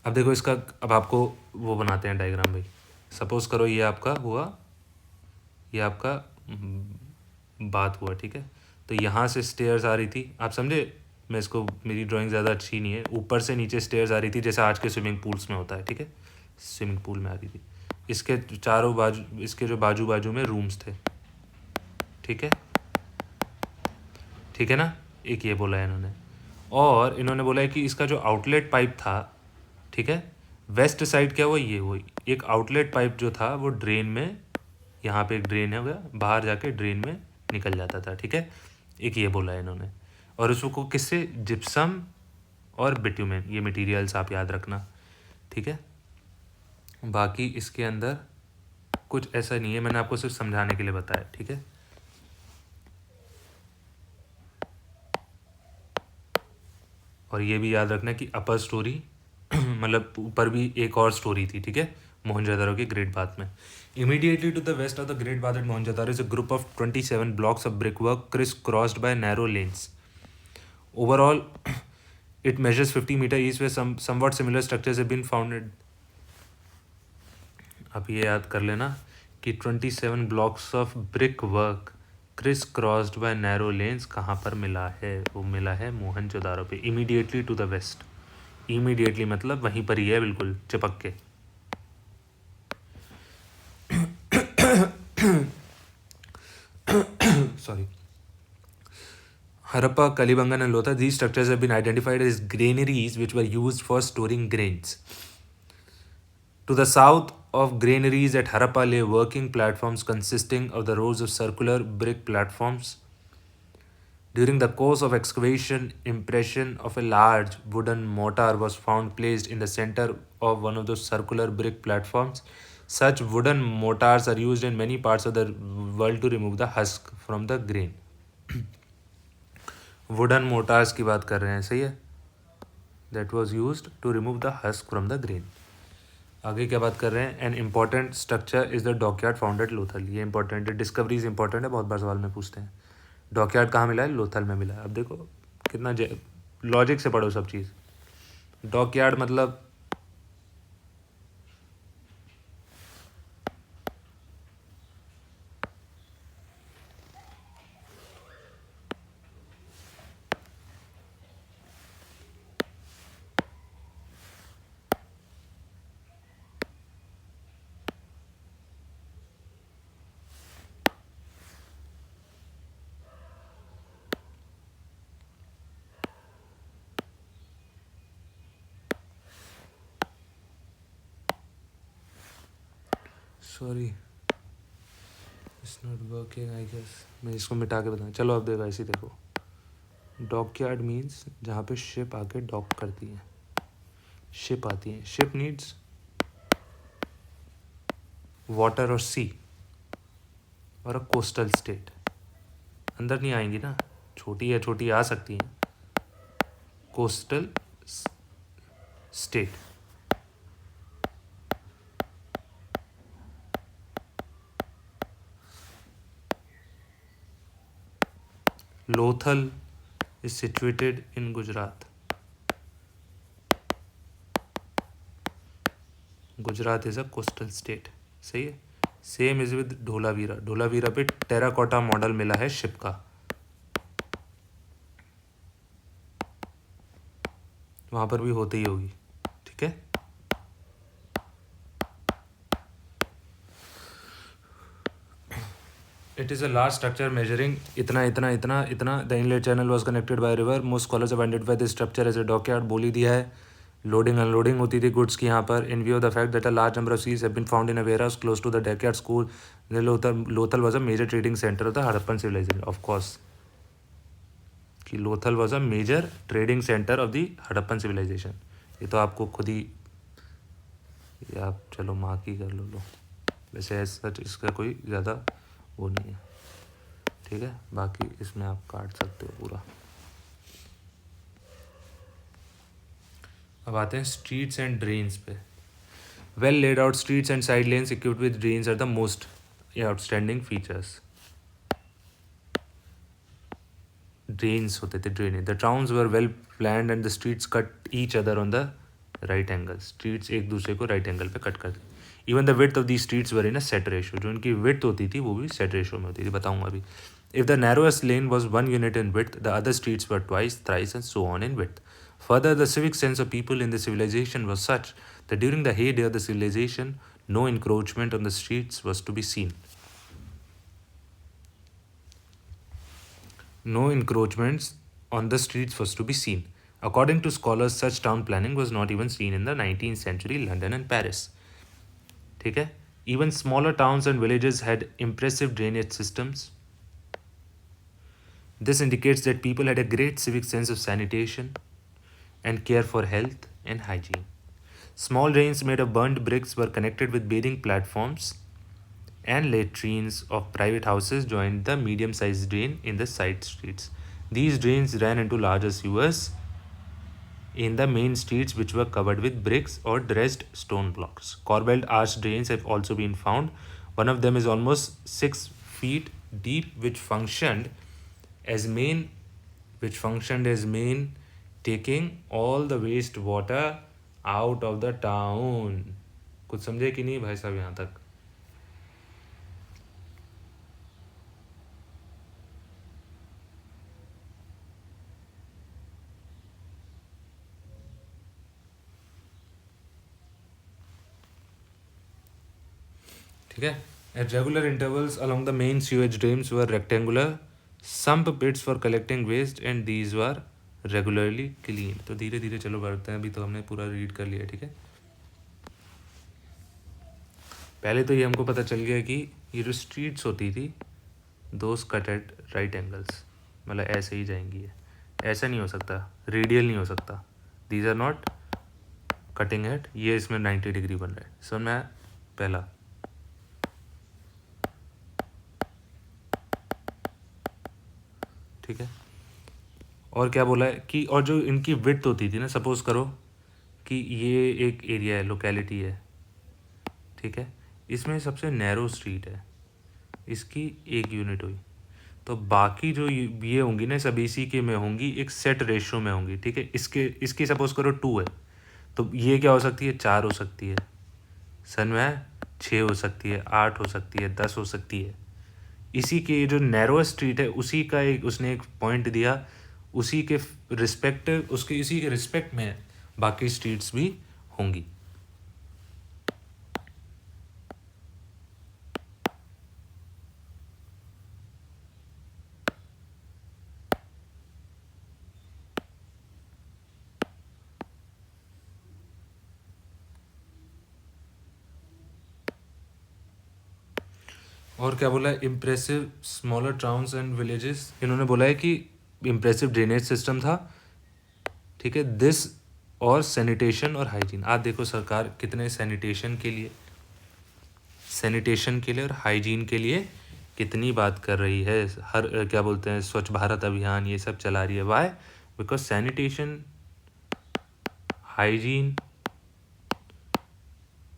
अब देखो इसका, अब आपको वो बनाते हैं डायग्राम भाई. सपोज करो ये आपका हुआ, ये आपका बात हुआ. ठीक है. तो यहाँ से स्टेयर्स आ रही थी, आप समझे. मैं इसको, मेरी ड्राइंग ज़्यादा अच्छी नहीं है, ऊपर से नीचे स्टेयर्स आ रही थी जैसे आज के स्विमिंग पूल्स में होता है. ठीक है. स्विमिंग पूल में आ रही थी. इसके चारों बाजू, इसके जो बाजू बाजू में रूम्स थे. ठीक है. ठीक है ना. एक ये बोला है इन्होंने, और इन्होंने बोला है कि इसका जो आउटलेट पाइप था, ठीक है, वेस्ट साइड क्या हुआ, ये हुई एक आउटलेट पाइप जो था वो ड्रेन में, यहाँ पे एक ड्रेन है गया, बाहर जाके ड्रेन में निकल जाता था. ठीक है. एक ये बोला है इन्होंने, और उसको किससे, जिप्सम और बिट्यूमेन, ये मटेरियल्स आप याद रखना. ठीक है. बाकी इसके अंदर कुछ ऐसा नहीं है, मैंने आपको सिर्फ समझाने के लिए बताया, ठीक है। और ये भी याद रखना कि अपर स्टोरी मतलब ऊपर भी एक और स्टोरी थी, ठीक है, मोहनजोदारो के ग्रेट बाथ में। Immediately to the west of the great bath at Mohenjodaro is a group of 27 blocks of brick work criss crossed by narrow lanes. Overall it measures 50 meter each where somewhat similar structures have been founded। अब ये याद कर लेना कि 27 blocks of brick work criss crossed by narrow lanes कहाँ पर मिला है, वो मिला है मोहनजोदारो पे, immediately to the west. Immediately मतलब वहीं पर ही है, बिल्कुल चिपक के। Sorry. Harappa, Kalibangan, and Lotha, these structures have been identified as granaries which were used for storing grains. To the south of granaries at Harappa lay working platforms consisting of the rows of circular brick platforms. During the course of excavation, impression of a large wooden mortar was found placed in the center of one of those circular brick platforms. Such wooden mortars are used in many parts of the world to remove the husk from the grain. Wooden mortars की बात कर रहे हैं, सही है, that was use to remove the husk from the grain. आगे क्या बात कर रहे हैं, an important structure is the dockyard found at Lothal. ये इंपॉर्टेंट है, डिस्कवरीज इंपॉर्टेंट है, बहुत बार सवाल में पूछते हैं। डॉकयार्ड कहाँ मिला है, लोथल में मिला है। अब देखो कितना लॉजिक से पढ़ो सब चीज़। डॉकयार्ड मतलब sorry it's not working I guess, मैं इसको मिटा के बताऊँ। चलो अब देखो, ऐसे देखो, डॉकयार्ड मीन्स जहाँ पे शिप आके डॉक करती है, शिप आती है। शिप नीड्स वाटर और सी और अ कोस्टल स्टेट। अंदर नहीं आएंगी ना, छोटी है, छोटी आ सकती हैं। Coastal state, Lothal is situated in Gujarat. Gujarat is a coastal state, सही है। Same is with Dholavira. Dholavira पे टेराकोटा मॉडल मिला है शिप का, वहां पर भी होती ही होगी, ठीक है। It is a large structure measuring इतना इतना इतना इतना। The inlet channel was connected by a river. Most scholars have identified this structure as a dockyard. बोल ही दिया है, लोडिंग अनलोडिंग होती थी गुड्स की यहाँ पर। In view of the fact that a large number of seals have been found in a warehouse close to the dockyard school, the Lothal was a major trading center of the Harappan civilization. Of course, कि Lothal was a major trading center of the Harappan civilization. ये तो आपको खुद ही, ये आप चलो mark ही कर लो। वैसे सच इसका कोई ज़्यादा वो नहीं है, ठीक है। बाकी इसमें आप काट सकते हो पूरा। अब आते हैं स्ट्रीट्स एंड ड्रेन्स पे। Well laid out streets and side lanes equipped with drains are the most outstanding features. Drains होते थे, drainage. The towns were well planned and the streets cut each other on the right angle. Streets एक दूसरे को right angle पे cut करते। Even the width of the streets were in a set ratio. जो इनकी width होती थी वो भी सेट रेशो में होती थी, बताऊंगा अभी। If the narrowest lane was 1 unit in width, the other streets were twice, thrice, and so on in width. Further, the civic sense of people in the civilization was such that during the heyday of the civilization, no encroachment on the streets was to be seen. No encroachments on the streets was to be seen. According to scholars, such town planning was not even seen in the 19th century London and Paris. ठीक है। Even smaller towns and villages had impressive drainage systems. This indicates that people had a great civic sense of sanitation and care for health and hygiene. Small drains made of burnt bricks were connected with bathing platforms and latrines of private houses joined the medium-sized drain in the side streets. These drains ran into larger sewers in the main streets, which were covered with bricks or dressed stone blocks. Corbelled arch drains have also been found. One of them is almost 6 feet deep, which functioned as main, taking all the waste water out of the town. कुछ समझे कि नहीं भाई साहब यहाँ तक? ठीक है. At regular intervals along the main sewage drains were rectangular sump pits for collecting waste and these were regularly cleaned. तो धीरे धीरे चलो बढ़ते हैं, अभी तो हमने पूरा रीड कर लिया. ठीक है, पहले तो ये हमको पता चल गया कि ये जो स्ट्रीट्स होती थी those cut at right angles, मतलब ऐसे ही जाएंगी. ये ऐसा नहीं हो सकता, रेडियल नहीं हो सकता. These are not cutting at, ये इसमें 90 डिग्री बन रहा है. सो मैं पहला ठीक है. और क्या बोला है कि और जो इनकी विड्थ होती थी ना, सपोज करो कि ये एक एरिया है, लोकेलिटी है. ठीक है, इसमें सबसे नैरो स्ट्रीट है, इसकी 1 यूनिट हुई, तो बाकी जो ये होंगी ना सब इसी के में होंगी, एक सेट रेशियो में होंगी. ठीक है, इसकी सपोज करो 2 है, तो ये क्या हो सकती है, 4 हो सकती है. सन में 6 हो सकती है, 8 हो सकती है, 10 हो सकती है. इसी के जो नैरो स्ट्रीट है उसी का उसने एक पॉइंट दिया, उसी के रिस्पेक्ट में बाकी स्ट्रीट्स भी होंगी. और क्या बोला है, impressive smaller towns and villages. इन्होंने बोला है कि इम्प्रेसिव ड्रेनेज सिस्टम था. ठीक है, दिस और सैनिटेशन और हाइजीन. आप देखो सरकार कितने सैनिटेशन के लिए और हाइजीन के लिए कितनी बात कर रही है. हर क्या बोलते हैं, स्वच्छ भारत अभियान ये सब चला रही है. Why? Because sanitation, hygiene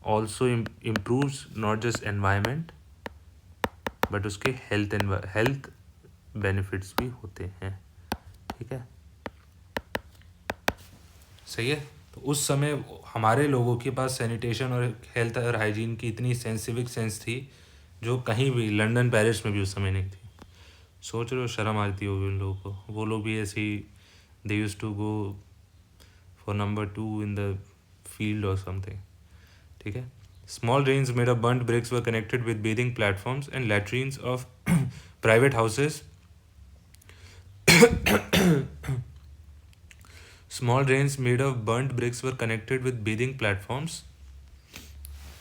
also improves not just environment but उसके हेल्थ बेनिफिट्स भी होते हैं. ठीक है, सही है. तो उस समय हमारे लोगों के पास सैनिटेशन और हेल्थ और हाइजीन की इतनी सिविक सेंस थी जो कहीं भी लंदन पेरिस में भी उस समय नहीं थी. सोच रहे हो, शर्म आती होगी उन लोगों को. वो लोग भी ऐसे ही they used to go for number 2 in the field और समथिंग. ठीक है. Small drains made of burnt bricks were connected with bathing platforms and latrines of private houses. Small drains made of burnt bricks were connected with bathing platforms.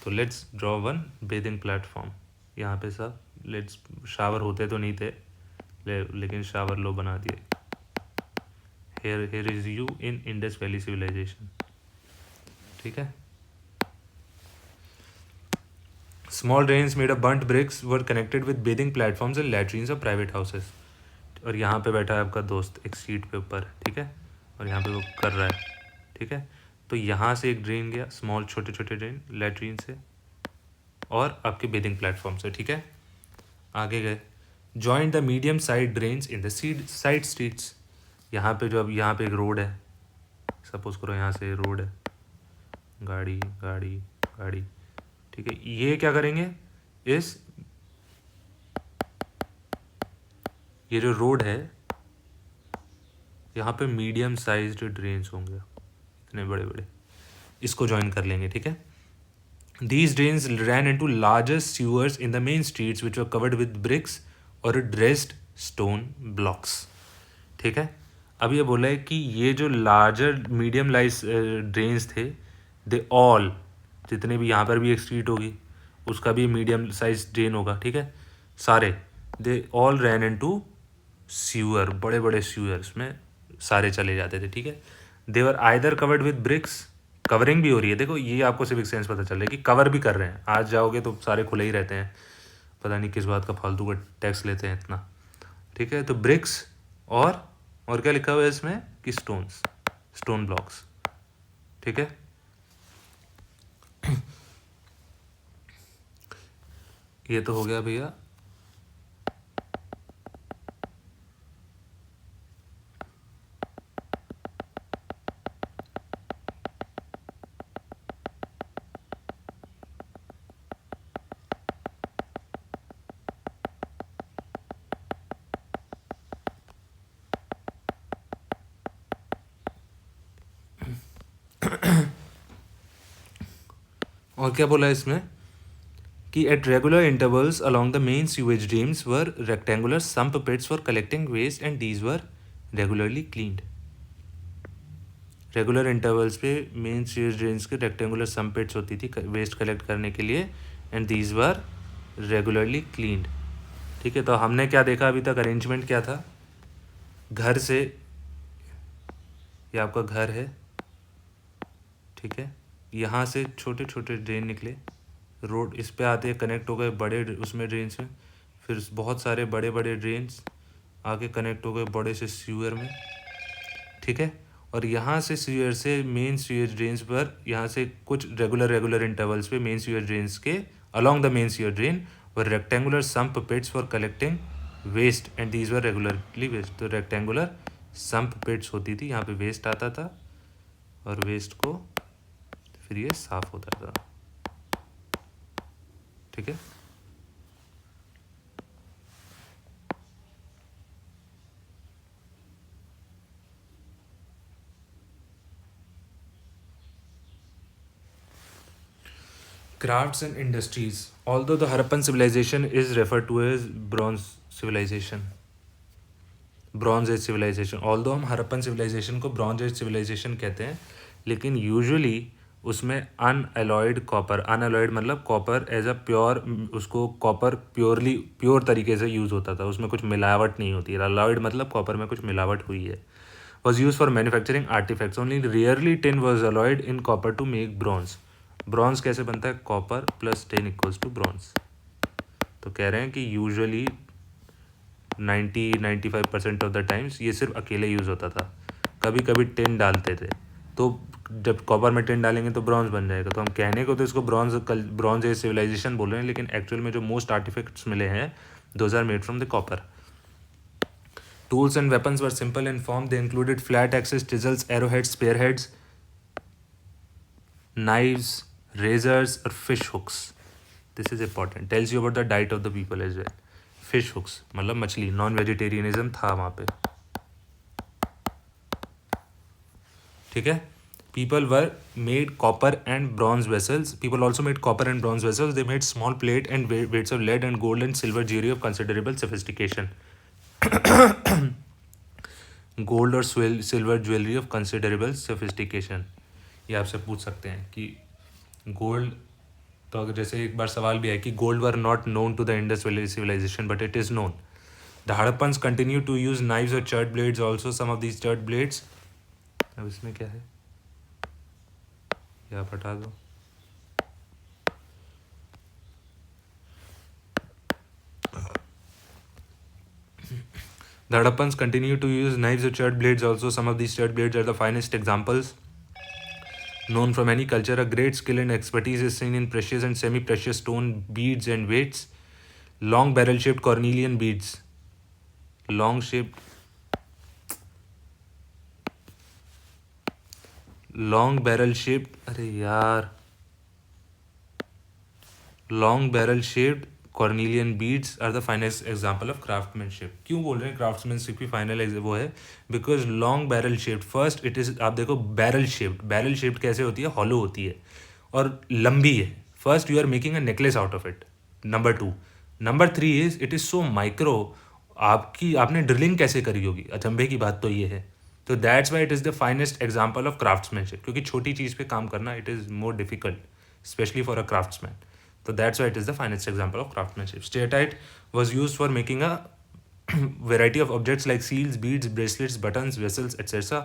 तो let's draw one bathing platform. यहाँ पे सब let's shower होते तो नहीं थे, लेकिन shower लो बना दिए. Here is you in Indus Valley civilization. ठीक है. Small drains made of burnt bricks were connected with bathing platforms and latrines of private houses. और यहाँ पे बैठा है आपका दोस्त एक सीट पे ऊपर. ठीक है, और यहाँ पे वो कर रहा है. ठीक है, तो यहाँ से एक ड्रेन गया, स्मॉल छोटे छोटे ड्रेन लैट्रीन से और आपके बेथिंग प्लेटफॉर्म से. ठीक है, आगे गए. Join the medium side drains in the side streets. यहाँ पे जो अब यहाँ पे एक रोड है, सपोज करो यहाँ से रोड है, गाड़ी गाड़ी गाड़ी. ठीक है, ये क्या करेंगे, ये जो रोड है यहाँ पे मीडियम साइज्ड ड्रेन्स होंगे, इतने बड़े बड़े, इसको ज्वाइन कर लेंगे. ठीक है. These drains ran into larger sewers in the main streets which were covered with bricks or dressed stone blocks. ठीक है. अब ये बोला है कि ये जो लार्जर मीडियम लाइज ड्रेन्स थे, दे ऑल, जितने भी यहाँ पर भी एक स्ट्रीट होगी उसका भी मीडियम साइज ड्रेन होगा. ठीक है, सारे they all ran into sewer, बड़े बड़े सीवर्स में सारे चले जाते थे. ठीक है. They were either covered with bricks, covering भी हो रही है. देखो ये आपको सिविक सेंस पता चल रहा है कि कवर भी कर रहे हैं. आज जाओगे तो सारे खुले ही रहते हैं. पता नहीं किस बात का फालतू का टैक्स लेते हैं इतना, ठीक है। तो ब्रिक्स और क्या लिखा हुआ है इसमें कि स्टोन ब्लॉक्स, ठीक है। ये तो हो गया भैया। और क्या बोला है इसमें कि at regular intervals along the main sewage drains were rectangular sump pits for collecting waste and these were regularly cleaned. Regular intervals पे मेन सीवेज ड्रेन्स के रेक्टेंगुलर सम्प पिट्स होती थी वेस्ट कलेक्ट करने के लिए, and these were regularly cleaned, ठीक है। तो हमने क्या देखा अभी तक, अरेंजमेंट क्या था, घर से, ये आपका घर है, ठीक है, यहाँ से छोटे छोटे ड्रेन निकले, रोड इस पे आते कनेक्ट हो गए बड़े उसमें ड्रेन्स में, फिर बहुत सारे बड़े बड़े ड्रेन्स आके कनेक्ट हो गए बड़े से सीवर में, ठीक है। और यहाँ से सीवर से मेन सीवर ड्रेन्स पर, यहाँ से कुछ रेगुलर इंटरवल्स पे मेन सीवर ड्रेन्स के along the main sewer drain were rectangular sump pits for collecting waste and these were regularly waste. तो रेक्टेंगुलर सम्प पिट्स होती थी, यहाँ पे वेस्ट आता था और वेस्ट को फिर ये साफ होता था, ठीक है। Crafts and industries. Although the Harappan civilization is referred to as Bronze civilization, bronze age civilization, although हम हरप्पन सिविलाइजेशन को ब्रॉन्ज एज सिविलाइजेशन कहते हैं, लेकिन यूजुअली उसमें अनअलॉयड कॉपर, अनअलॉयड मतलब कॉपर एज अ प्योर, उसको कॉपर प्योर तरीके से यूज़ होता था, उसमें कुछ मिलावट नहीं होती है। अलॉयड मतलब कॉपर में कुछ मिलावट हुई है। Was use for manufacturing artefacts, only rarely tin was alloyed in copper to make bronze. Bronze कैसे बनता है, copper plus tin equals to bronze. तो कह रहे हैं कि यूजुअली 90-95% ऑफ द टाइम्स ये सिर्फ अकेले यूज़ होता था, कभी कभी टिन डालते थे, तो जब कॉपर में टिन डालेंगे तो ब्रॉन्ज बन जाएगा। तो हम कहने को तो इसको ब्रॉन्ज एज सिविलाइजेशन बोल रहे हैं, लेकिन एक्चुअल में जो मोस्ट आर्टिफैक्ट्स मिले हैं those are made from the copper. Tools and weapons were simple in form, they included flat axes, chisels, arrowheads, spearheads, knives, razors और fish hooks. This is important. Tells you about the diet of the people as well. Fish hooks मतलब मछली, non vegetarianism था वहाँ पे, ठीक है। People were made copper and bronze vessels. People also made copper and bronze vessels. They made small plate and weights of lead and gold and silver jewelry of considerable sophistication. Gold और silver jewellery of considerable sophistication. ये आपसे पूछ सकते हैं कि gold, तो अगर जैसे एक बार सवाल भी है कि gold were not known to the Indus valley civilisation but it is known. The Harappans continue to use knives और chert blades also, some of these chert blades, अब इसमें क्या है या आप हटा दो, The Hadappans continue to use knives or chert blades also. Some of these chert blades are the finest examples known from any culture. A great skill and expertise is seen in precious and semi-precious stone beads and weights. Long barrel-shaped cornelian beads. Long-shaped... Long barrel-shaped... अरे यार... Long barrel-shaped carnelian beads are the finest example of craftsmanship. क्यों बोल रहे हैं craftsmanship की final वो है, because long barrel shaped, first it is, आप देखो बैरल शेप्ड कैसे होती है, हॉलो होती है और लंबी है। First you are making a necklace out of it, number 2। Number 3 is it is so micro, आपने ड्रिलिंग कैसे करी होगी, अचंभे की बात तो ये है। तो that's why it is the finest example of craftsmanship, क्योंकि छोटी चीज़ पे काम करना it is more difficult, specially for a craftsman. So that's why it is the finest example of craftsmanship. Steatite was used for making a variety of objects like seals, beads, bracelets, buttons, vessels, etc.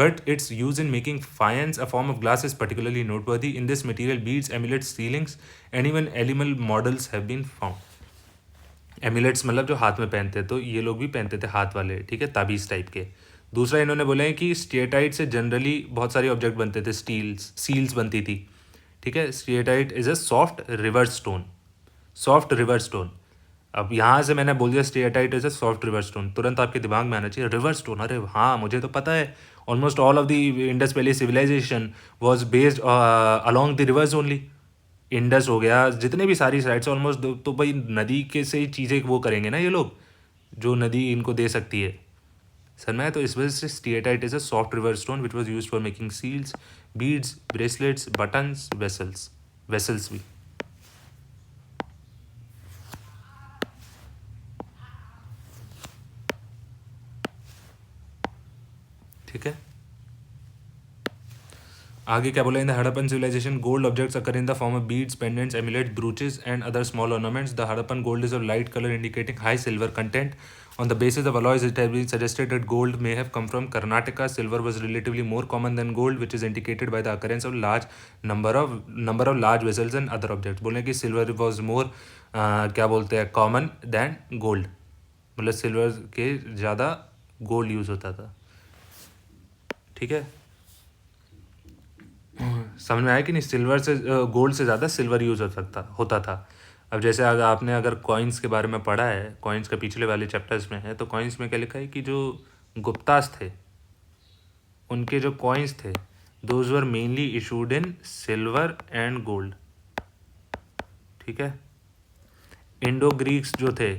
But its use in making faience, a form of glass, is particularly noteworthy. In this material, beads, amulets, sealings, and even animal models have been found. Amulets मतलब जो हाथ में पहनते, तो ये लोग भी पहनते थे हाथ वाले, ठीक है, ताबीज़ टाइप के। दूसरा इन्होंने बोला है कि स्टेटाइट से जनरली बहुत सारे ऑब्जेक्ट बनते थे, सील्स बनती थी, ठीक है। Steatite is a soft rivers stone, soft rivers stone. अब यहाँ से मैंने बोल दिया steatite is a soft rivers stone, तुरंत आपके दिमाग में आना चाहिए रिवर्स स्टोन, अरे हाँ मुझे तो पता है, almost all of the Indus valley civilization was based along the rivers only. Indus हो गया, जितने भी सारी साइड्स ऑलमोस्ट, तो भाई नदी के से ही चीज़ें वो करेंगे ना ये लोग, जो नदी इनको दे सकती है। सर मैं तो इस वजह से steatite is a soft rivers stone which was use for making seals, beads, bracelets, buttons, vessels, vessels भी, ठीक है। आगे क्या बोला, in the Harappan civilisation gold objects occur in the form of beads, pendants, amulet, brooches and other small ornaments. The Harappan gold is of light colour indicating high silver content. On the basis of alloys, it has been suggested that gold may have come from Karnataka. Silver was relatively more common than gold, which is indicated by the occurrence of large number of large vessels and other objects. बोले कि silver was more क्या बोलते हैं common than gold, मतलब silver के ज़्यादा gold use होता था, ठीक है। समझ में आया कि नहीं, सिल्वर से गोल्ड से ज़्यादा सिल्वर यूज़ होता था। अब जैसे अगर आपने कॉइन्स के बारे में पढ़ा है, कॉइन्स का पिछले वाले चैप्टर्स में है, तो कॉइन्स में क्या लिखा है कि जो गुप्तास थे उनके जो कॉइन्स थे those were mainly issued in silver and gold, ठीक है। इंडो ग्रीक्स जो थे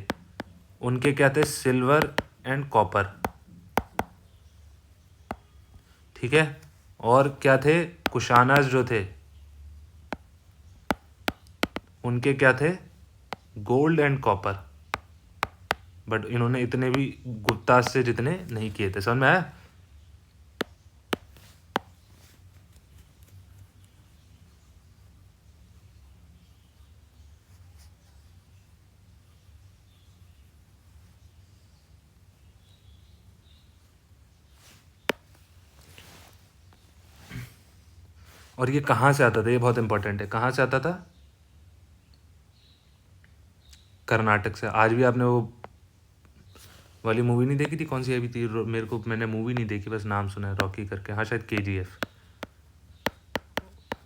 उनके क्या थे, सिल्वर एंड कॉपर, ठीक है। और क्या थे, कुशानास जो थे उनके क्या थे, गोल्ड एंड कॉपर। बट इन्होंने इतने भी गुप्तास से जितने नहीं किए थे, समझ में आया। और ये कहाँ से आता था, ये बहुत इंपॉर्टेंट है, कहाँ से आता था, कर्नाटक से। आज भी आपने वो वाली मूवी नहीं देखी थी, कौन सी अभी थी, मेरे को, मैंने मूवी नहीं देखी, बस नाम सुना है, रॉकी करके, हाँ शायद KGF।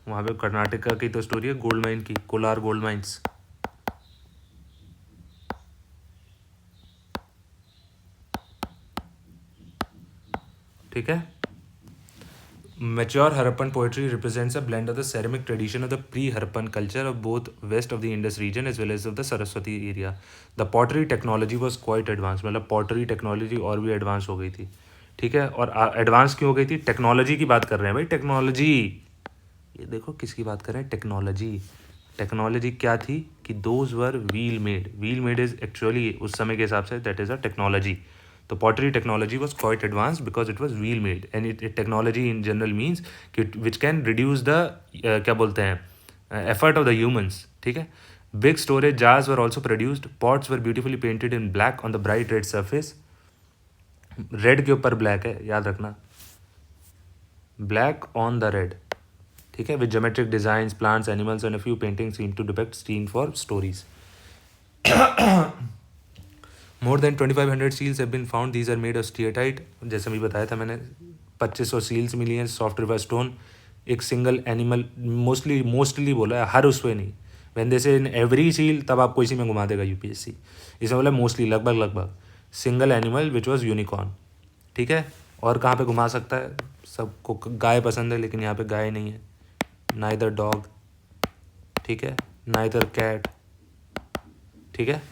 वहाँ पे कर्नाटका की तो स्टोरी है, गोल्ड माइन की, कोलार गोल्ड माइंस, ठीक है। Mature Harappan poetry represents a blend of the ceramic tradition of the pre-Harappan culture of both west of the Indus region as well as of the Saraswati area. The pottery technology was quite advanced, मतलब pottery technology और भी advance हो गई थी, ठीक है। और advance क्यों हो गई थी, टेक्नोलॉजी की बात कर रहे हैं भाई, टेक्नोलॉजी, ये देखो किसकी बात कर रहे हैं, टेक्नोलॉजी। टेक्नोलॉजी क्या थी कि those were wheel made is actually उस समय के हिसाब से दैट इज़ अ टेक्नोलॉजी। तो pottery technology was quite advance because it was wheel made, and it technology in general means कि विच कैन रिड्यूस द क्या बोलते हैं एफर्ट ऑफ द ह्यूमन्स, ठीक है। Big storage jars were also produced, pots were beautifully painted in black on the bright red surface, red के ऊपर black है, याद रखना, ब्लैक ऑन द रेड, ठीक है, with geometric designs, plants, animals and a few paintings scene to depict scene for stories. More than 2500 seals have been found, these are made of steatite, जैसे भी बताया था मैंने, 2500 सील्स मिली हैं soft river stone. एक सिंगल एनिमल, मोस्टली बोला है, हर उसमें नहीं, वैन दे से इन एवरी सील, तब आपको इसी में घुमा देगा UPSC, इसमें बोला मोस्टली, लगभग single animal which was unicorn, ठीक है। और कहाँ पे घुमा सकता है, सबको गाय पसंद है लेकिन यहाँ पे गाय नहीं है, नाइदर डॉग, ठीक है, नाइदर कैट, ठीक है।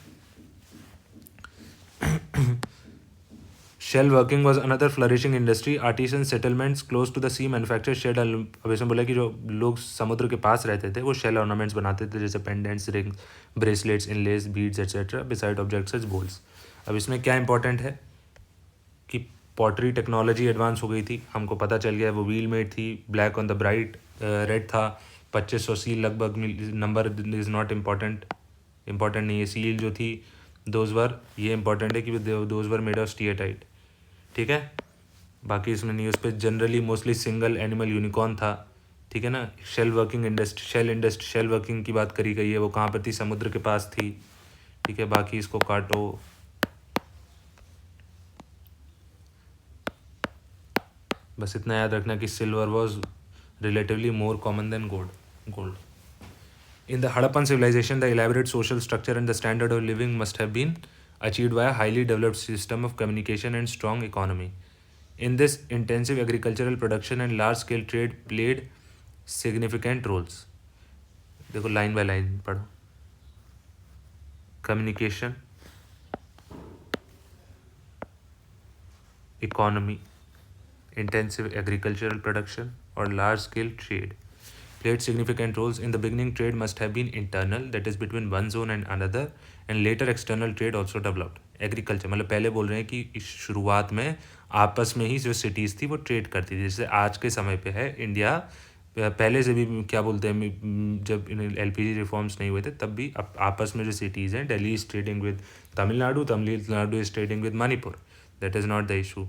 Shell working was another flourishing industry, artisan settlements close to the sea manufacture shed. अब इसमें बोला कि जो लोग समुद्र के पास रहते थे वो शेल ऑर्नामेंट्स बनाते थे, जैसे pendants, rings, bracelets, inlays, beads etcetera, beside objects as golds. अब इसमें क्या इंपॉर्टेंट है कि पॉटरी टेक्नोलॉजी एडवांस हो गई थी, हमको पता चल गया, वो व्हील मेड थी, black on the bright red था, 2500 सील लगभग, नंबर इज़ नॉट इम्पॉर्टेंट नहीं है, सील जो थी दोज वर, ये इंपॉर्टेंट है कि those were made of steatite, ठीक है। बाकी इसमें नहीं, उस पर generally mostly single animal unicorn था, ठीक है ना। शेल वर्किंग की बात करी गई है, वो कहाँ पर थी, समुद्र के पास थी, ठीक है, बाकी इसको काटो। बस इतना याद रखना कि silver was relatively more common than gold. In the Harappan civilization, the elaborate social structure and the standard of living must have been achieved by a highly developed system of communication and strong economy. In this, intensive agricultural production and large scale trade played significant roles. देखो line by line पढ़ो। Communication, economy, intensive agricultural production, or large scale trade played significant roles. In the beginning, trade must have been internal, that is between one zone and another, and later external trade also developed. Agriculture मतलब पहले बोल रहे हैं कि इस शुरुआत में आपस में ही जो सिटीज़ थी वो ट्रेड करती थी, जैसे आज के समय पे है इंडिया। पहले से भी क्या बोलते हैं, जब एलपीजी रिफॉर्म्स नहीं हुए थे तब भी आपस में जो सिटीज़ हैं, Delhi is trading with Tamil Nadu, Tamil Nadu is trading with Manipur, that is not the issue.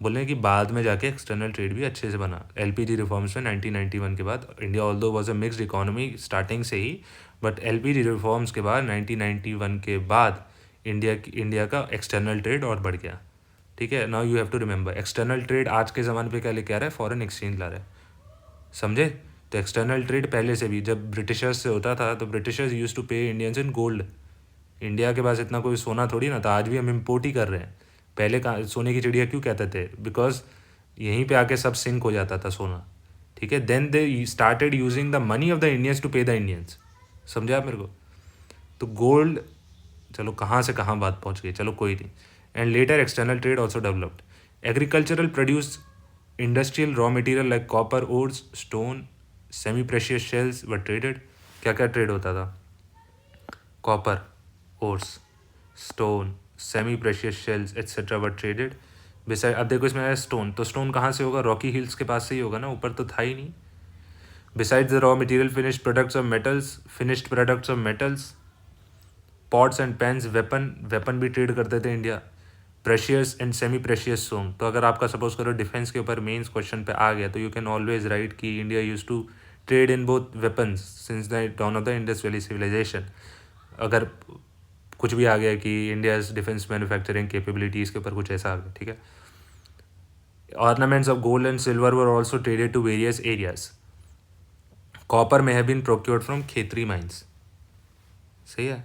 बोल रहे हैं कि बाद में जाके एक्सटर्नल ट्रेड भी अच्छे से बना एलपीजी रिफॉर्म्स में 1991 के बाद। India although was a mixed economy starting से ही, बट एलपीजी रिफॉर्म्स के बाद 1991 के बाद इंडिया का एक्सटर्नल ट्रेड और बढ़ गया। ठीक है, now you have to remember external trade आज के ज़माने पे क्या लेके आ रहा है, फॉरेन एक्सचेंज ला रहा है, समझे। तो एक्सटर्नल ट्रेड पहले से भी जब ब्रिटिशर्स से होता था तो ब्रिटिशर्स यूज टू पे इंडियंस इन गोल्ड। इंडिया के पास इतना कोई सोना थोड़ी ना था, आज भी हम इम्पोर्ट ही कर रहे हैं। पहले कहाँ सोने की चिड़िया क्यों कहते थे, बिकॉज यहीं पे आके सब सिंक हो जाता था सोना। ठीक है, then they started using the money of the Indians to pay the Indians, समझे आप मेरे को। तो गोल्ड, चलो कहाँ से कहाँ बात पहुँच गई, चलो कोई नहीं। And later external trade also developed. Agricultural produce industrial raw material like copper, ores, stone, semi precious shells were traded. क्या क्या ट्रेड होता था, copper, ores, stone, semi precious shells etcetera were traded. Beside, अब देखो इसमें आया stone, तो stone कहाँ से होगा, रॉकी हिल्स के पास से ही होगा ना, ऊपर तो था ही नहीं। Besides the raw material finished products of metals, pots and pains, weapon भी ट्रेड करते थे India. Precious and semi precious stone, तो अगर आपका सपोज करो डिफेंस के ऊपर मेंस क्वेश्चन पे आ गया तो यू कैन ऑलवेज राइट कि India use to trade in both weapons since the dawn of the Indus valley civilisation. अगर कुछ भी आ गया कि इंडिया डिफेंस मैन्युफैक्चरिंग कैपेबिलिटीज़ के ऊपर कुछ ऐसा आ गया, ठीक है। Ornaments of gold and silver were also traded to various areas. Copper may have been procured from Khetri mines, सही है।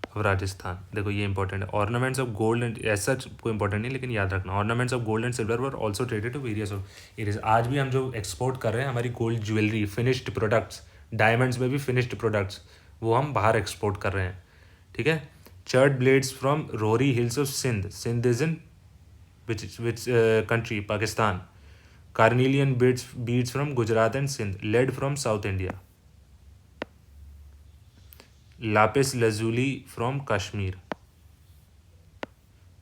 अब राजस्थान देखो, ये इंपॉर्टेंट है। ऑर्नामेंट्स ऑफ गोल्ड एंड ऐसा कोई इंपॉर्टेंट नहीं, लेकिन याद रखना ornaments of gold and silver were also traded to various areas. आज भी हम जो एक्सपोर्ट कर रहे हैं हमारी gold jewellery, finished products, diamonds में भी फिनिश्ड प्रोडक्ट्स, वो हम बाहर एक्सपोर्ट कर रहे हैं, ठीक है। Chert blades from Rohri hills of Sindh, Sindh is in which country, Pakistan. Carnelian beads from Gujarat and Sindh, lead from south India. Lapis lazuli from Kashmir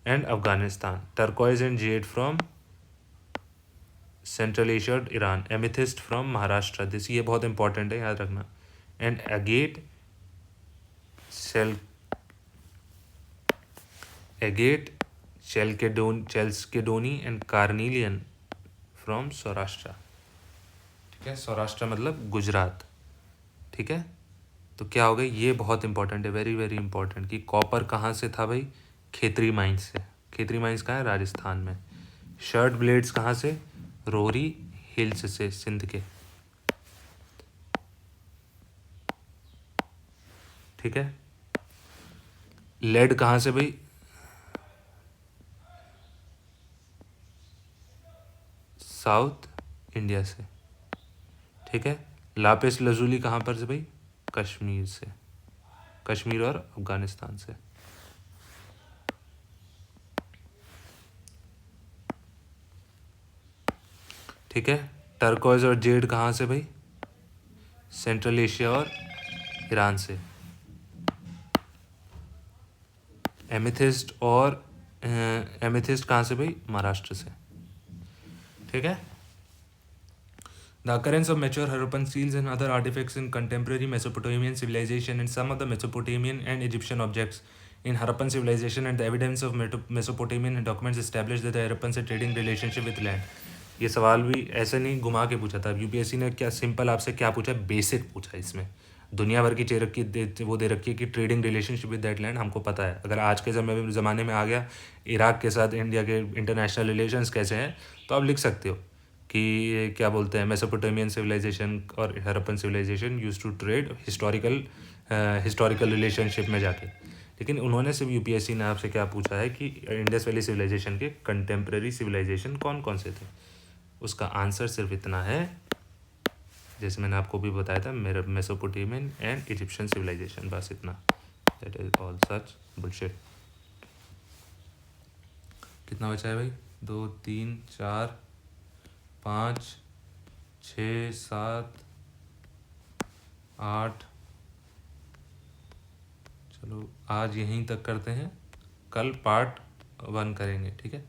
and Afghanistan. Turquoise and jade from central Asia और Iran. Amethyst from Maharashtra, this ये बहुत important है, याद रखना। And agate chalcedony and carnelian from Saurashtra, ठीक है। सौराष्ट्र मतलब गुजरात, ठीक है। तो क्या हो गई, ये बहुत इंपॉर्टेंट है, वेरी वेरी इंपॉर्टेंट, कि कॉपर कहाँ से था भाई, खेतरी माइंस से। खेतरी माइंस कहाँ है, राजस्थान में। शर्ट ब्लेड्स कहाँ से, रोहरी हिल्स से, सिंध के, ठीक है। लेड कहाँ से भाई, साउथ इंडिया से, ठीक है। लापिस लजूली कहाँ पर से भाई, कश्मीर से, कश्मीर और अफगानिस्तान से, ठीक है। टर्कोइज और जेड कहाँ से भाई, सेंट्रल एशिया और ईरान से। एमिथिस्ट कहाँ से भाई, महाराष्ट्र से, ठीक है। The occurrence of mature Harappan seals and other artifacts in contemporary Mesopotamian civilization and some of the Mesopotamian and Egyptian objects in Harappan civilization and the evidence of Mesopotamian documents established that the Harappans had trading relationship with land. ये सवाल भी ऐसे नहीं घुमा के पूछा था UPSC ने, क्या सिंपल आपसे क्या पूछा, बेसिक पूछा इसमें। दुनिया भर की चेरक की वो दे रखी है कि trading relationship with that land हमको पता है। अगर आज के ज़माने में आ गया इराक के साथ इंडिया के इंटरनेशनल रिलेशंस कैसे हैं, तो आप लिख सकते हो कि क्या बोलते हैं, मेसोपोटामियन सिविलाइजेशन और Harappan civilization use to trade historical relationship में जाके। लेकिन उन्होंने सिर्फ यूपीएससी ने आपसे क्या पूछा है कि इंडस वैली सिविलाइजेशन के कंटेम्प्रेरी सिविलाइजेशन कौन कौन से थे। उसका आंसर सिर्फ इतना है, जैसे मैंने आपको भी बताया था, मेसोपोटामियन एंड इजिप्शियन सिविलाइजेशन, बस इतना। That is all such bullshit. कितना बचा है भाई? 2 3 4 5 6 7 8। चलो आज यहीं तक करते हैं, कल पार्ट 1 करेंगे, ठीक है।